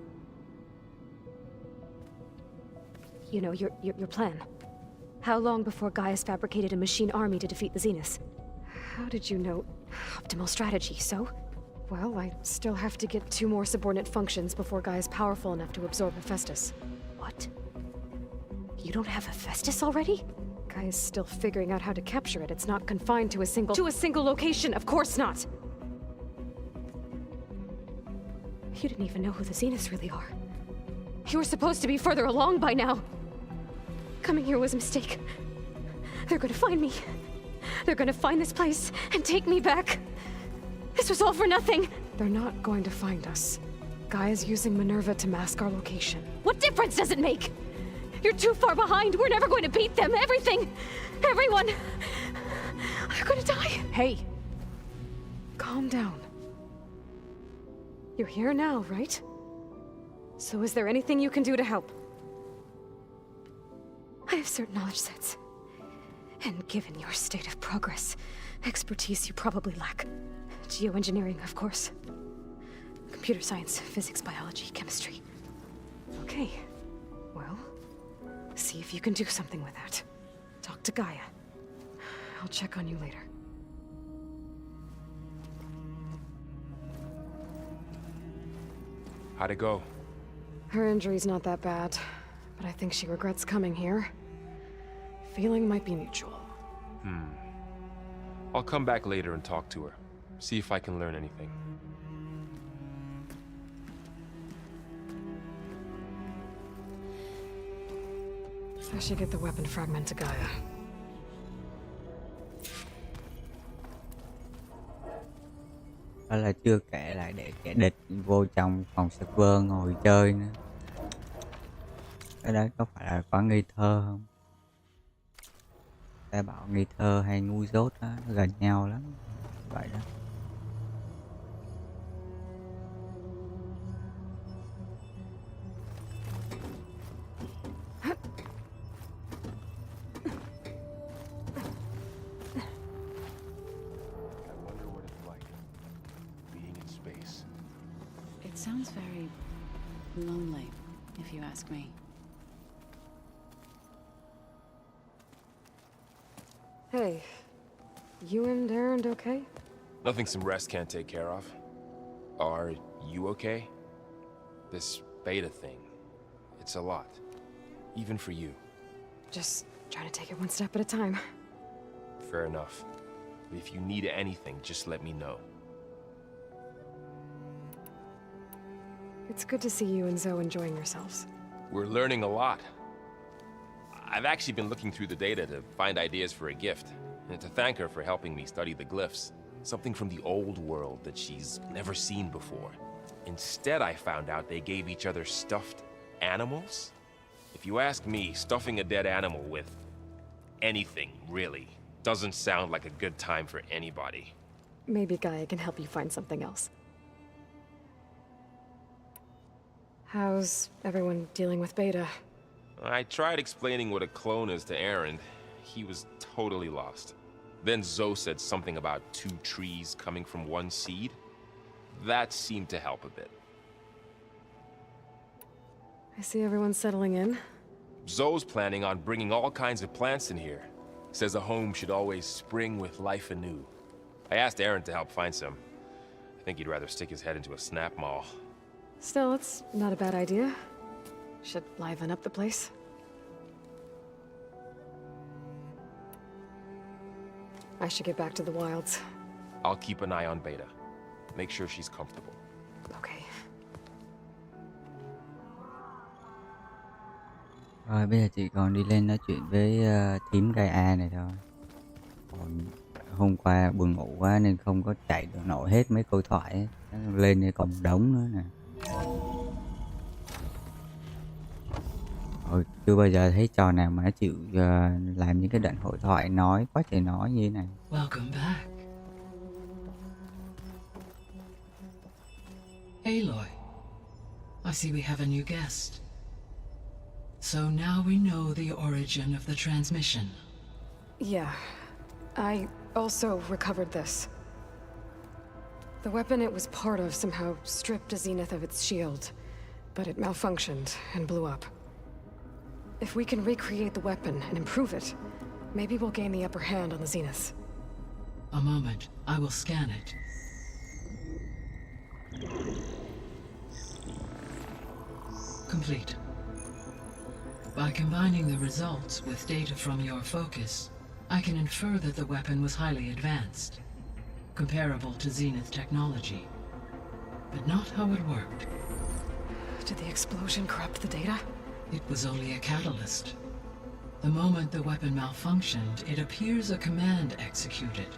You know, your plan. How long before Gaius fabricated a machine army to defeat the Zeniths? How did you know? Optimal strategy, so? Well, I still have to get 2 more subordinate functions before Guy is powerful enough to absorb Hephaestus. What? You don't have Hephaestus already? Gaia's still figuring out how to capture it. It's not confined to a single location. Of course not. You didn't even know who the Zeniths really are. You were supposed to be further along by now. Coming here was a mistake. They're gonna find me. They're gonna find this place and take me back. This was all for nothing. They're not going to find us. Gaia's using Minerva to mask our location. What difference does it make? You're too far behind. We're never going to beat them. Everything, everyone, they're gonna die. Hey, calm down. You're here now, right? So is there anything you can do to help? I have certain knowledge sets. And given your state of progress, expertise you probably lack. Geoengineering, of course. Computer science, physics, biology, chemistry. Okay. Well, see if you can do something with that. Talk to Gaia. I'll check on you later. How'd it go? Her injury's not that bad, but I think she regrets coming here. Feeling might be mutual. I'll come back later and talk to her. See if I can learn anything. I should get the weapon fragment to Gaia. Đó là chưa kể lại để kẻ địch vô trong phòng server ngồi chơi nữa. Cái đấy có phải là quá ngây thơ không? Ta bảo ngây thơ hay ngu dốt đó, nó gần nhau lắm. Vậy đó. It sounds very lonely, if you ask me. Hey, you and Aaron okay? Nothing some rest can't take care of. Are you okay? This beta thing, it's a lot. Even for you. Just trying to take it one step at a time. Fair enough. If you need anything, just let me know. It's good to see you and Zoe enjoying yourselves. We're learning a lot. I've actually been looking through the data to find ideas for a gift, and to thank her for helping me study the glyphs. Something from the old world that she's never seen before. Instead, I found out they gave each other stuffed animals. If you ask me, stuffing a dead animal with anything, really, doesn't sound like a good time for anybody. Maybe Gaia can help you find something else. How's everyone dealing with Beta? I tried explaining what a clone is to Aaron. He was totally lost. Then Zoe said something about 2 trees coming from 1 seed. That seemed to help a bit. I see everyone settling in. Zoe's planning on bringing all kinds of plants in here. Says a home should always spring with life anew. I asked Aaron to help find some. I think he'd rather stick his head into a snap mall. Still, it's not a bad idea. Should liven up the place. I should get back to the wilds. I'll keep an eye on Beta. Make sure she's comfortable. Okay. Rồi bây giờ chị còn đi lên nói chuyện với thím Gaia này thôi. Còn hôm qua buồn ngủ quá nên không có chạy được nổi hết mấy câu thoại ấy. Lên đây còn đống nữa nè. Rồi chưa bao giờ thấy trò nào mà nó chịu làm những cái đoạn hội thoại nói quá trời nói như thế này. Welcome back. Aloy, I see we have a new guest. So now we know the origin of the transmission. Yeah. I also recovered this. The weapon it was part of somehow stripped a Zenith of its shield, but it malfunctioned and blew up. If we can recreate the weapon and improve it, maybe we'll gain the upper hand on the Zeniths. A moment, I will scan it. Complete. By combining the results with data from your focus, I can infer that the weapon was highly advanced, comparable to Zenith technology. But not how it worked. Did the explosion corrupt the data? It was only a catalyst. The moment the weapon malfunctioned, it appears a command executed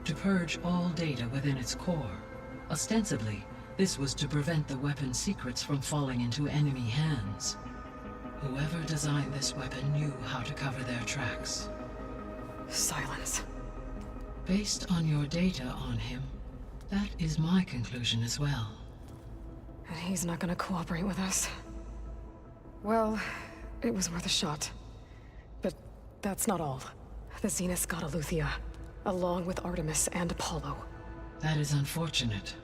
to purge all data within its core. Ostensibly, this was to prevent the weapon's secrets from falling into enemy hands. Whoever designed this weapon knew how to cover their tracks. Silence. Based on your data on him, that is my conclusion as well. And he's not gonna cooperate with us. Well, it was worth a shot. But that's not all. The Zeniths got Aletheia, along with Artemis and Apollo. That is unfortunate.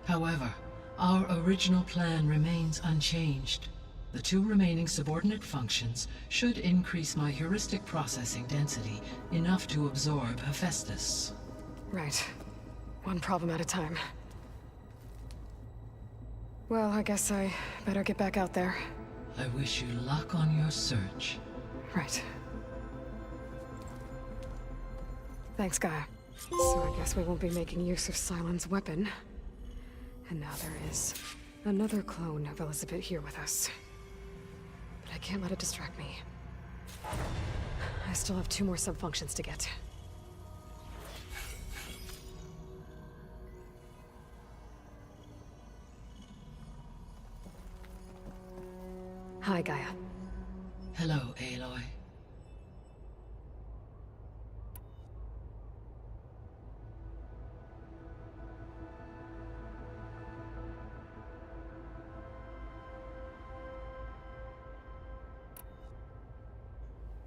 However, our original plan remains unchanged. The 2 remaining subordinate functions should increase my heuristic processing density enough to absorb Hephaestus. Right. One problem at a time. Well, I guess I better get back out there. I wish you luck on your search. Right. Thanks, Gaia. So I guess we won't be making use of Cylon's weapon. And now there is another clone of Elizabeth here with us. But I can't let it distract me. I still have 2 more subfunctions to get. Hi, Gaia. Hello, Aloy.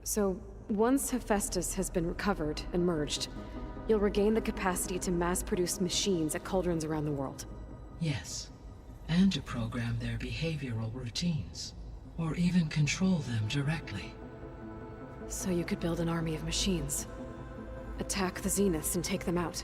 So, once Hephaestus has been recovered and merged, you'll regain the capacity to mass-produce machines at cauldrons around the world. Yes, and to program their behavioral routines, or even control them directly. So you could build an army of machines. Attack the Zeniths and take them out.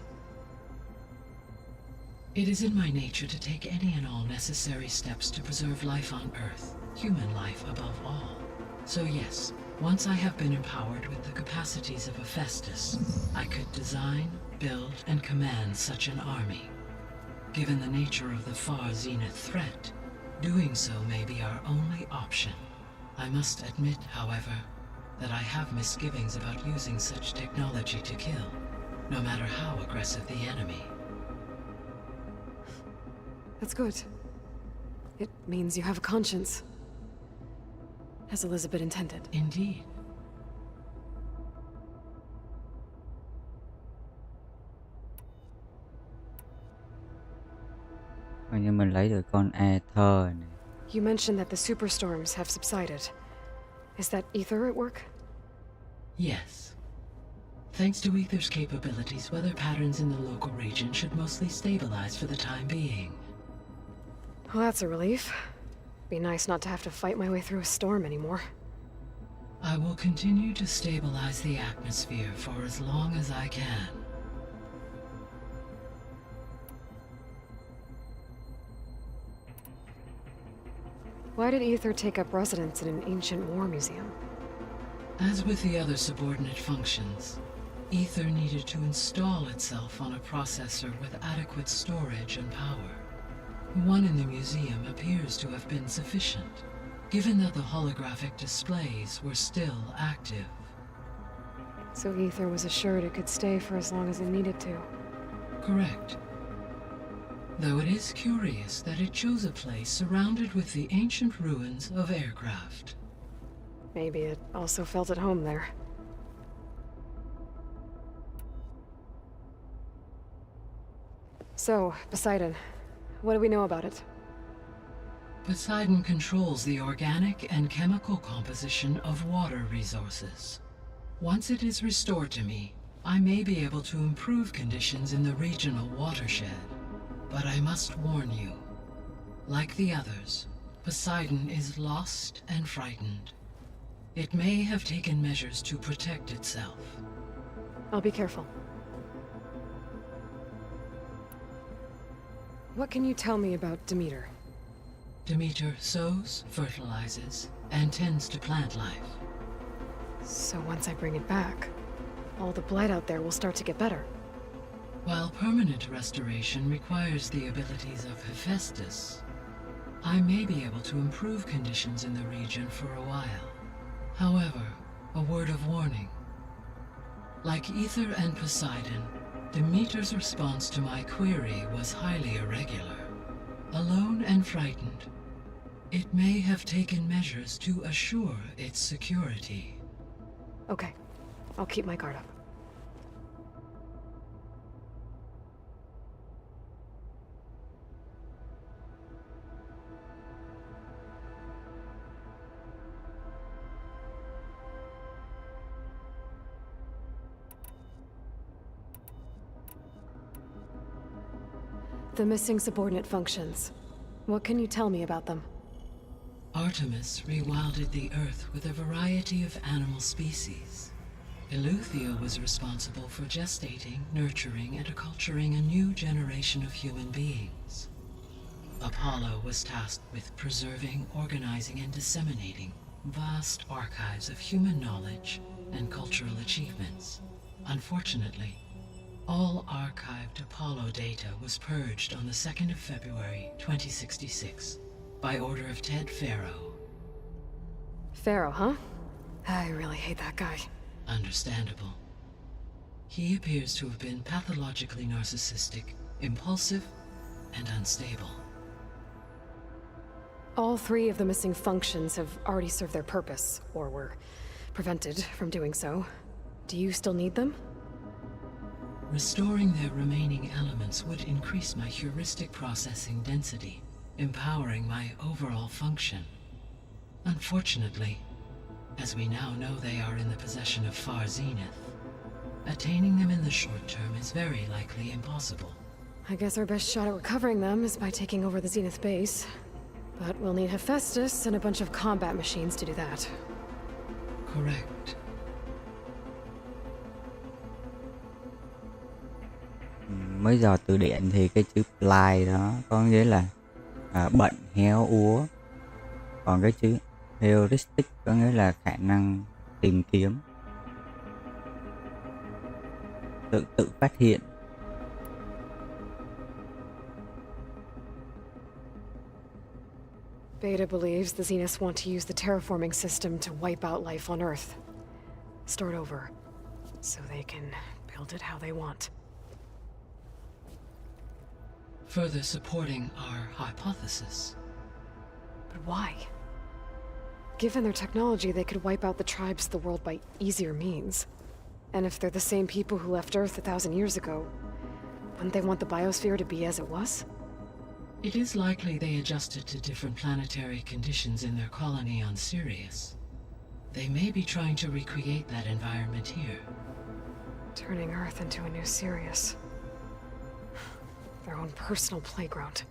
It is in my nature to take any and all necessary steps to preserve life on Earth, human life above all. So yes, once I have been empowered with the capacities of Hephaestus, I could design, build, and command such an army. Given the nature of the far Zenith threat, doing so may be our only option. I must admit, however, that I have misgivings about using such technology to kill, no matter how aggressive the enemy. That's good. It means you have a conscience. As Elizabeth intended. Indeed. Coi như mình lấy được con Aether này. You mentioned that the superstorms have subsided. Is that Ether at work? Yes. Thanks to Ether's capabilities, weather patterns in the local region should mostly stabilize for the time being. Well, that's a relief. Be nice not to have to fight my way through a storm anymore. I will continue to stabilize the atmosphere for as long as I can. Why did Ether take up residence in an ancient war museum? As with the other subordinate functions, Ether needed to install itself on a processor with adequate storage and power. One in the museum appears to have been sufficient, given that the holographic displays were still active. So Ether was assured it could stay for as long as it needed to. Correct. Though it is curious that it chose a place surrounded with the ancient ruins of aircraft. Maybe it also felt at home there. So, Poseidon, what do we know about it? Poseidon controls the organic and chemical composition of water resources. Once it is restored to me, I may be able to improve conditions in the regional watershed. But I must warn you, like the others, Poseidon is lost and frightened. It may have taken measures to protect itself. I'll be careful. What can you tell me about Demeter? Demeter sows, fertilizes, and tends to plant life. So once I bring it back, all the blight out there will start to get better. While permanent restoration requires the abilities of Hephaestus, I may be able to improve conditions in the region for a while. However, a word of warning. Like Ether and Poseidon, Demeter's response to my query was highly irregular. Alone and frightened, it may have taken measures to assure its security. Okay, I'll keep my guard up. The missing subordinate functions. What can you tell me about them? Artemis rewilded the Earth with a variety of animal species. Eleuthia was responsible for gestating, nurturing, and acculturating a new generation of human beings. Apollo was tasked with preserving, organizing, and disseminating vast archives of human knowledge and cultural achievements. Unfortunately, all archived Apollo data was purged on the 2nd of February, 2066, by order of Ted Faro. Pharaoh, huh? I really hate that guy. Understandable. He appears to have been pathologically narcissistic, impulsive, and unstable. All 3 of the missing functions have already served their purpose, or were prevented from doing so. Do you still need them? Restoring their remaining elements would increase my heuristic processing density, empowering my overall function. Unfortunately, as we now know they are in the possession of Far Zenith, attaining them in the short term is very likely impossible. I guess our best shot at recovering them is by taking over the Zenith base. But we'll need Hephaestus and a bunch of combat machines to do that. Correct. Mới dò từ điển thì cái chữ ply đó có nghĩa là bận, héo, úa. Còn cái chữ heuristic có nghĩa là khả năng tìm kiếm, tự phát hiện. Beta believes the Zeniths want to use the terraforming system to wipe out life on Earth. Start over, so they can build it how they want. Further supporting our hypothesis. But why? Given their technology, they could wipe out the tribes of the world by easier means. And if they're the same people who left Earth 1,000 years ago, wouldn't they want the biosphere to be as it was? It is likely they adjusted to different planetary conditions in their colony on Sirius. They may be trying to recreate that environment here. Turning Earth into a new Sirius. Their own personal playground.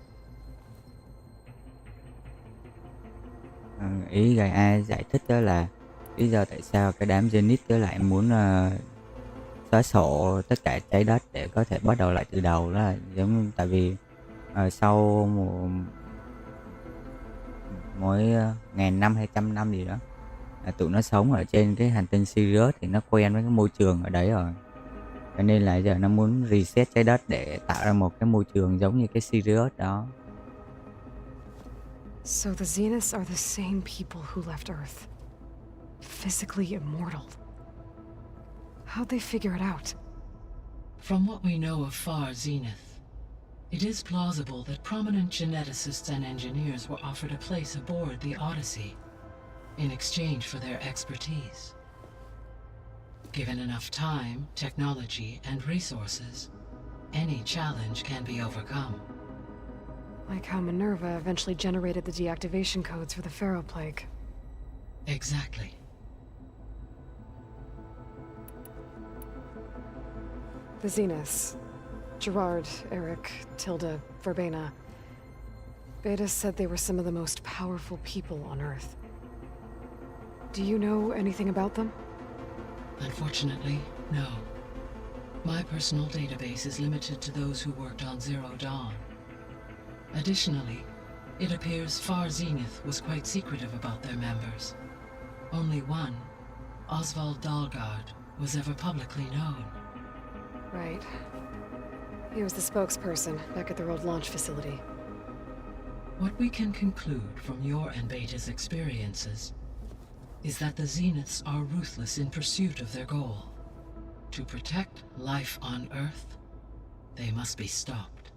Ý Gaia giải thích đó là lý do tại sao cái đám Zenith đó lại muốn xóa sổ tất cả trái đất để có thể bắt đầu lại từ đầu. Đó là giống như tại vì sau mỗi ngàn năm hay trăm năm gì đó tụi nó sống ở trên cái hành tinh Sirius thì nó quen với cái môi trường ở đấy rồi, cho nên là giờ nó muốn reset trái đất để tạo ra một cái môi trường giống như cái Sirius đó. So the Zeniths are the same people who left Earth. Physically immortal. How'd they figure it out? From what we know of Far Zenith, it is plausible that prominent geneticists and engineers were offered a place aboard the Odyssey in exchange for their expertise. Given enough time, technology, and resources, any challenge can be overcome. Like how Minerva eventually generated the deactivation codes for the Pharaoh Plague. Exactly. The Zeniths. Gerard, Eric, Tilda, Verbena. Beta said they were some of the most powerful people on Earth. Do you know anything about them? Unfortunately, no. My personal database is limited to those who worked on Zero Dawn. Additionally, It appears Far Zenith was quite secretive about their members. Only one, Oswald Dahlgard, was ever publicly known. Right. He was the spokesperson back at their old launch facility. What we can conclude from your and Beta's experiences is that the Zeniths are ruthless in pursuit of their goal. To protect life on Earth, they must be stopped.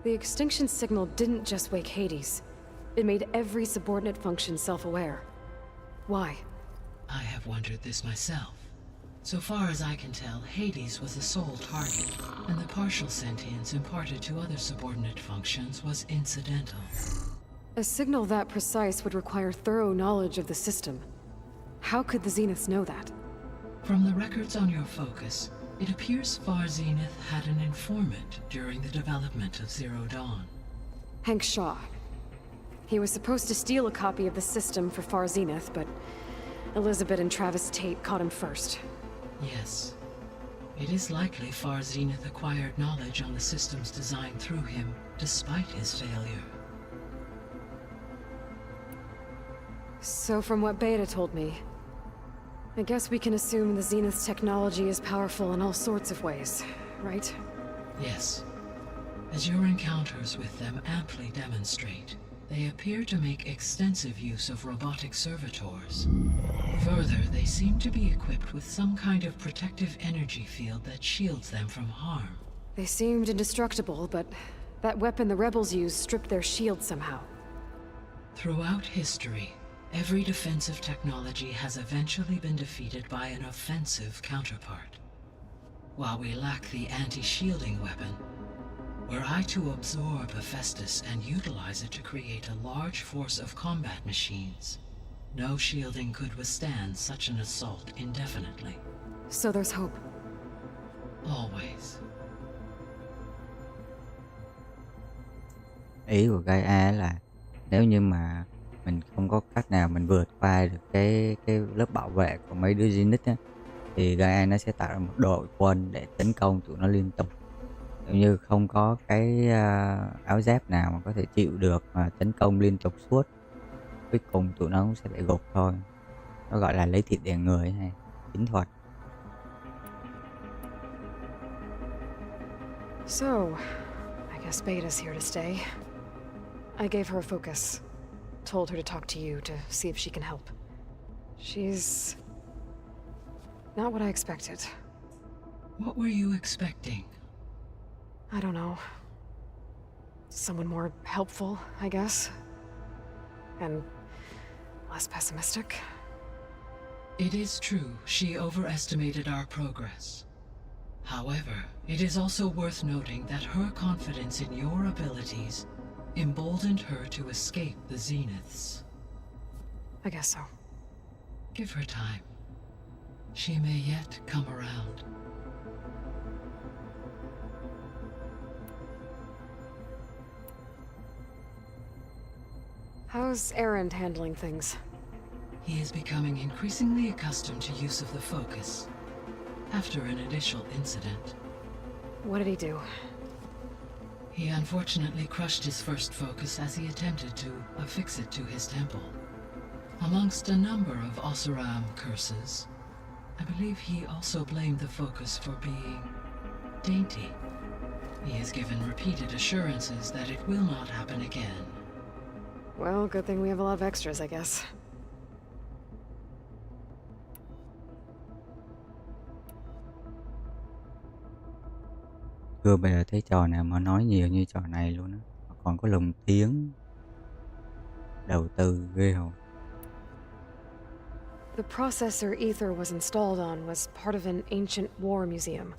The extinction signal didn't just wake Hades. It made every subordinate function self-aware. Why? I have wondered this myself. So far as I can tell, Hades was the sole target, and the partial sentience imparted to other subordinate functions was incidental. A signal that precise would require thorough knowledge of the system. How could the Zeniths know that? From the records on your focus, it appears Far Zenith had an informant during the development of Zero Dawn. Hank Shaw. He was supposed to steal a copy of the system for Far Zenith, but Elizabeth and Travis Tate caught him first. Yes. It is likely Far Zenith acquired knowledge on the system's design through him, despite his failure. So from what Beta told me, I guess we can assume the Zenith's technology is powerful in all sorts of ways, right? Yes. As your encounters with them amply demonstrate, they appear to make extensive use of robotic servitors. Further, they seem to be equipped with some kind of protective energy field that shields them from harm. They seemed indestructible, but that weapon the rebels used stripped their shield somehow. Throughout history, every defensive technology has eventually been defeated by an offensive counterpart. While we lack the anti-shielding weapon, were I to absorb Hephaestus and utilize it to create a large force of combat machines, no shielding could withstand such an assault indefinitely. So there's hope. Always. Ý của Gaia là nếu như mà mình không có cách nào mình vượt qua được cái lớp bảo vệ của mấy đứa Zenith á, thì Gaia nó sẽ tạo ra một đội quân để tấn công tụi nó liên tục. Nếu như không có cái áo giáp nào mà có thể chịu được mà tấn công liên tục suốt, cuối cùng tụi nó cũng sẽ bị gục thôi. Nó gọi là lấy thịt đè người hay chiến thuật. So, I guess Beta's here to stay. I gave her a focus. Told her to talk to you to see if she can help. She's not what I expected. What were you expecting? I don't know. Someone more helpful, I guess. And less pessimistic. It is true, she overestimated our progress. However, it is also worth noting that her confidence in your abilities emboldened her to escape the Zeniths. I guess so. Give her time. She may yet come around. How's Erend handling things? He is becoming increasingly accustomed to use of the focus, after an initial incident. What did he do? He unfortunately crushed his first focus as he attempted to affix it to his temple. Amongst a number of Oseram curses, I believe he also blamed the focus for being dainty. He has given repeated assurances that it will not happen again. Well, good thing we have a lot of extras, I guess. Chưa bao giờ thấy trò nào mà nói nhiều như trò này luôn á. Còn có lồng tiếng. Đầu tư ghê hồn. The processor Ether was installed on was part of an ancient war museum.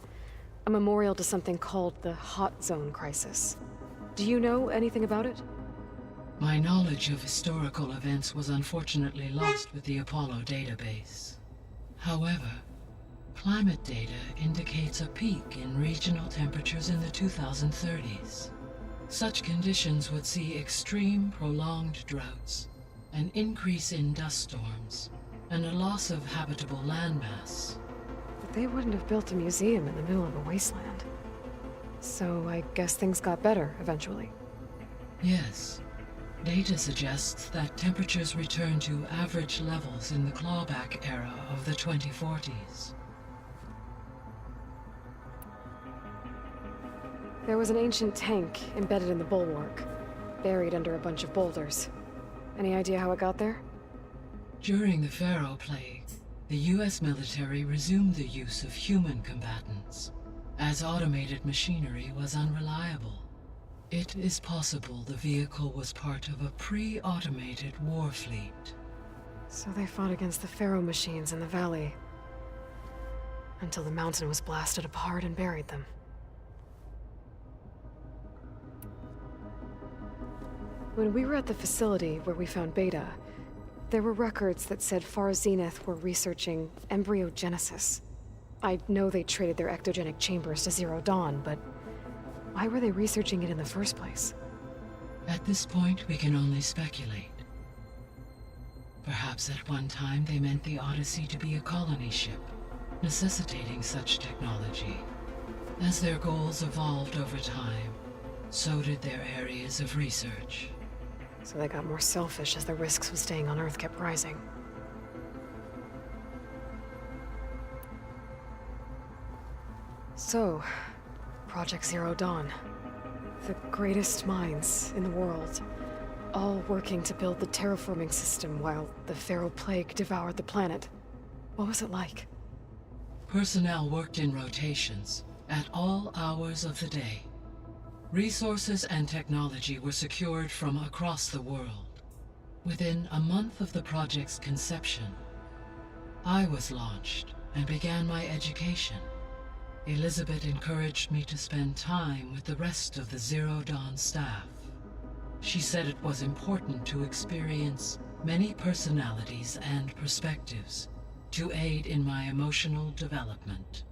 A memorial to something called the Hot Zone Crisis. Do you know anything about it? My knowledge of historical events was unfortunately lost with the Apollo database. However, climate data indicates a peak in regional temperatures in the 2030s. Such conditions would see extreme, prolonged droughts, an increase in dust storms, and a loss of habitable landmass. But they wouldn't have built a museum in the middle of a wasteland. So I guess things got better eventually. Yes. Data suggests that temperatures returned to average levels in the clawback era of the 2040s. There was an ancient tank embedded in the bulwark, buried under a bunch of boulders. Any idea how it got there? During the Pharaoh Plague, the US military resumed the use of human combatants, as automated machinery was unreliable. It is possible the vehicle was part of a pre-automated war fleet. So they fought against the Pharaoh machines in the valley, until the mountain was blasted apart and buried them. When we were at the facility where we found Beta, there were records that said Far Zenith were researching embryogenesis. I know they traded their ectogenic chambers to Zero Dawn, but why were they researching it in the first place? At this point, we can only speculate. Perhaps at one time they meant the Odyssey to be a colony ship, necessitating such technology. As their goals evolved over time, so did their areas of research. So they got more selfish as the risks of staying on Earth kept rising. So, Project Zero Dawn. The greatest minds in the world, all working to build the terraforming system while the Pharaoh Plague devoured the planet. What was it like? Personnel worked in rotations, at all hours of the day. Resources and technology were secured from across the world. Within a month of the project's conception, I was launched and began my education. Elizabeth encouraged me to spend time with the rest of the Zero Dawn staff. She said it was important to experience many personalities and perspectives to aid in my emotional development.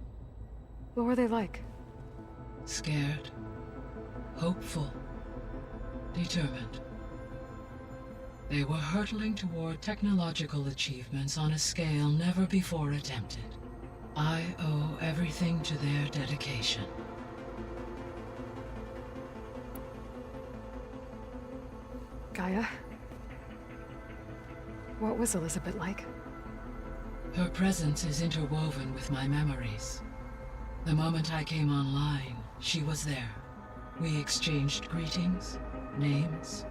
What were they like? Scared, hopeful, determined. They were hurtling toward technological achievements on a scale never before attempted. I owe everything to their dedication. Gaia? What was Elizabeth like? Her presence is interwoven with my memories. The moment I came online, she was there. We exchanged greetings, names,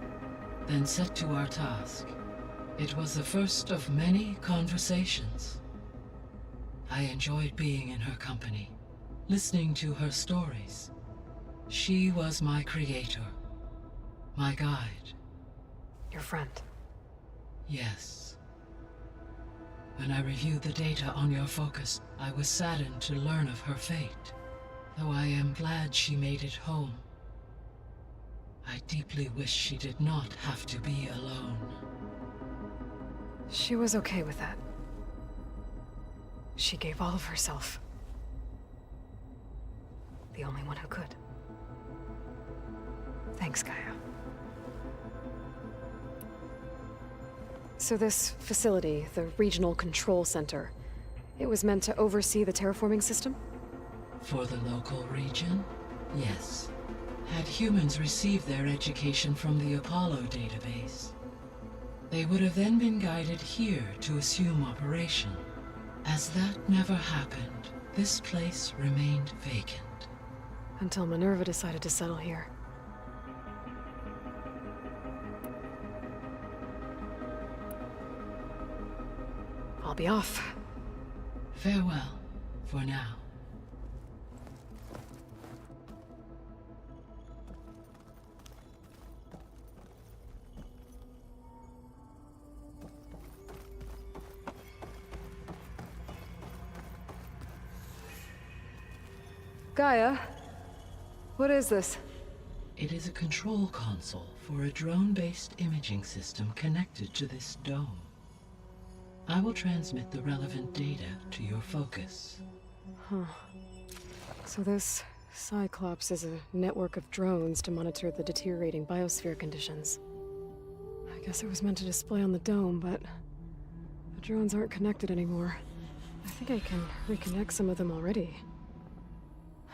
then set to our task. It was the first of many conversations. I enjoyed being in her company, listening to her stories. She was my creator, my guide. Your friend. Yes. When I reviewed the data on your focus, I was saddened to learn of her fate, though I am glad she made it home. I deeply wish she did not have to be alone. She was okay with that. She gave all of herself. The only one who could. Thanks, Gaia. So this facility, the Regional Control Center, it was meant to oversee the terraforming system? For the local region, yes. Had humans received their education from the Apollo database, they would have then been guided here to assume operation. As that never happened, this place remained vacant. Until Minerva decided to settle here. I'll be off. Farewell, for now. Gaia, what is this? It is a control console for a drone-based imaging system connected to this dome. I will transmit the relevant data to your focus. Huh. So this Cyclops is a network of drones to monitor the deteriorating biosphere conditions. I guess it was meant to display on the dome, but the drones aren't connected anymore. I think I can reconnect some of them already.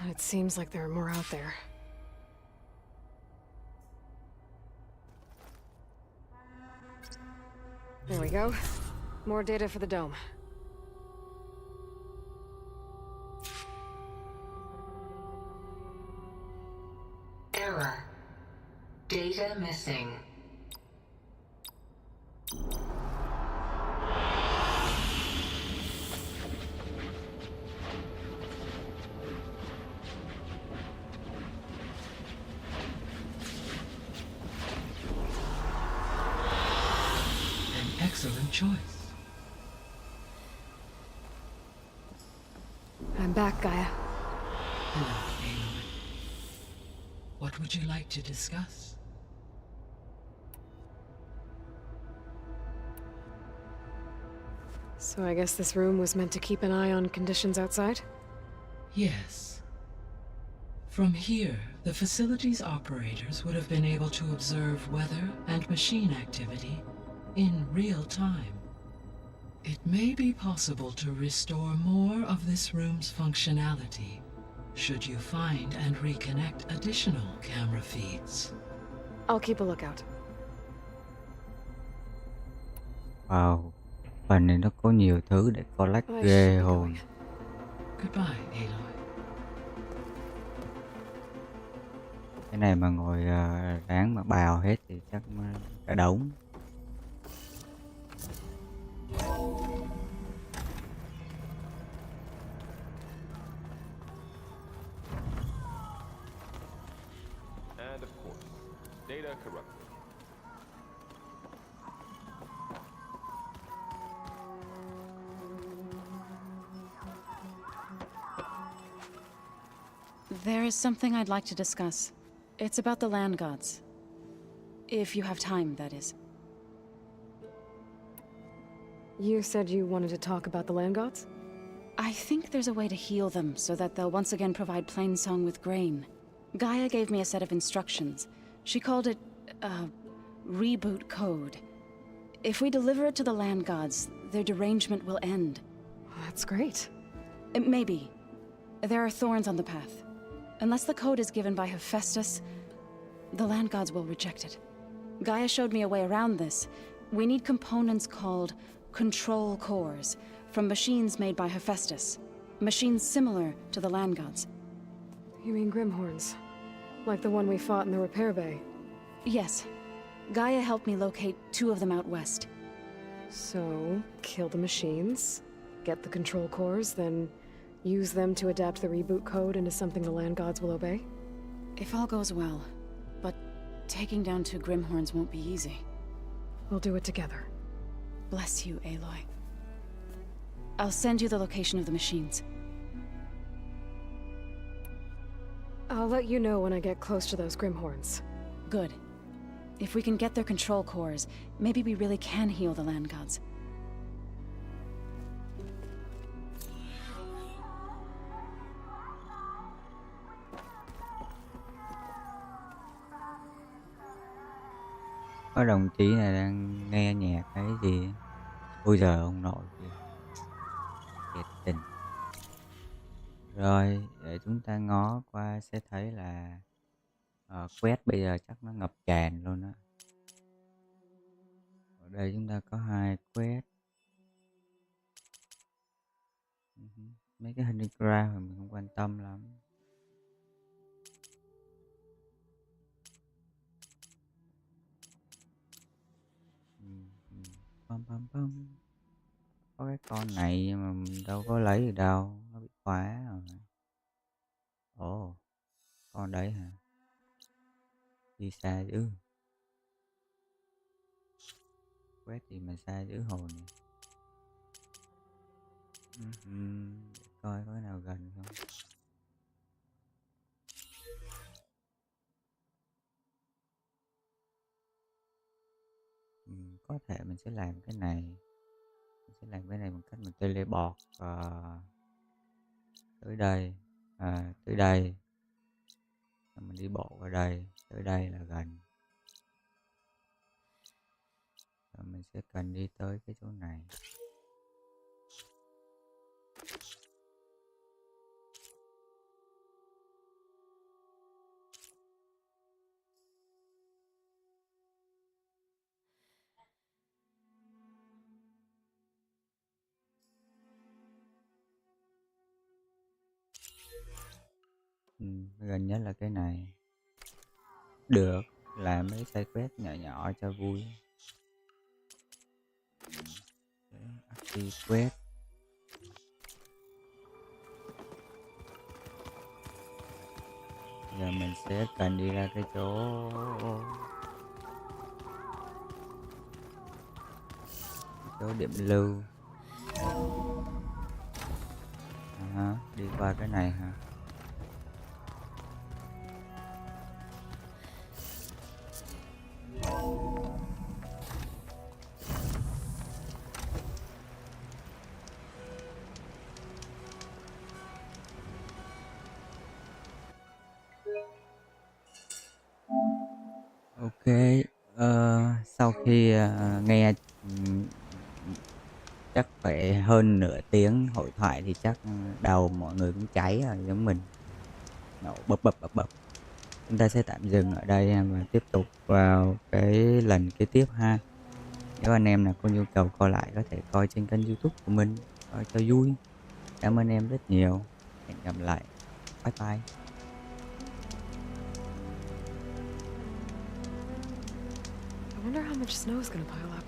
It seems like there are more out there. There we go. More data for the dome. Error. Data missing. An excellent choice. I'm back, Gaia. Hello, Aloy. What would you like to discuss? So I guess this room was meant to keep an eye on conditions outside? Yes. From here, the facility's operators would have been able to observe weather and machine activity in real time. It may be possible to restore more of this room's functionality should you find and reconnect additional camera feeds. I'll keep a lookout. Wow, phần này nó có nhiều thứ để collect I should ghê be hồn. going. Goodbye, Aloy. Cái này mà ngồi ráng mà bào hết thì chắc cả đống. And of course, data corrupted. There is something I'd like to discuss. It's about the land gods. If you have time, that is. You said you wanted to talk about the land gods? I think there's a way to heal them so that they'll once again provide Plainsong with grain. Gaia gave me a set of instructions. She called it a reboot code. If we deliver it to the land gods, their derangement will end. That's great. Maybe. There are thorns on the path. Unless the code is given by Hephaestus, the land gods will reject it. Gaia showed me a way around this. We need components called control cores from machines made by Hephaestus. Machines similar to the land gods. You mean Grimhorns? Like the one we fought in the repair bay? Yes. Gaia helped me locate 2 of them out west. So, kill the machines, get the control cores, then use them to adapt the reboot code into something the land gods will obey? If all goes well. But taking down 2 Grimhorns won't be easy. We'll do it together. Bless you, Aloy. I'll send you the location of the machines. I'll let you know when I get close to those Grimhorns. Good. If we can get their control cores, maybe we really can heal the land gods. Có đồng chí này đang nghe nhạc cái gì. Ôi giời ông nội kìa. Thiệt tình. Rồi, để chúng ta ngó qua sẽ thấy là quét bây giờ chắc nó ngập tràn luôn á. Ở đây chúng ta có 2 quét. Mấy cái hình gra thì mình không quan tâm lắm. Bum, bum. Có cái con này mà mình đâu có lấy được đâu, nó bị khóa rồi. Ồ, con đấy hả? Đi xa dữ. Quét gì mà xa dữ hồn này. Để coi có cái nào gần không. Có thể mình sẽ làm cái này. Mình sẽ làm cái này bằng cách mình teleport tới đây. Tới đây. Mình đi bộ qua đây. Tới đây là gần. Rồi mình sẽ cần đi tới cái chỗ này. gần nhất là cái này. Được, làm mấy tay quét nhỏ nhỏ cho vui. Đi quét. Giờ mình sẽ cần đi ra cái chỗ điểm lưu. Đi qua cái này hả? Ok, sau khi nghe chắc phải hơn nửa tiếng hội thoại thì chắc đầu mọi người cũng cháy rồi, giống mình nổ bập bập bập bập. Chúng ta sẽ tạm dừng ở đây và tiếp tục vào cái lần kế tiếp ha. Nếu anh em nào có nhu cầu coi lại có thể coi trên kênh YouTube của mình, coi cho vui. Cảm ơn em rất nhiều. Hẹn gặp lại. Bye bye. I wonder how much snow is gonna pile up.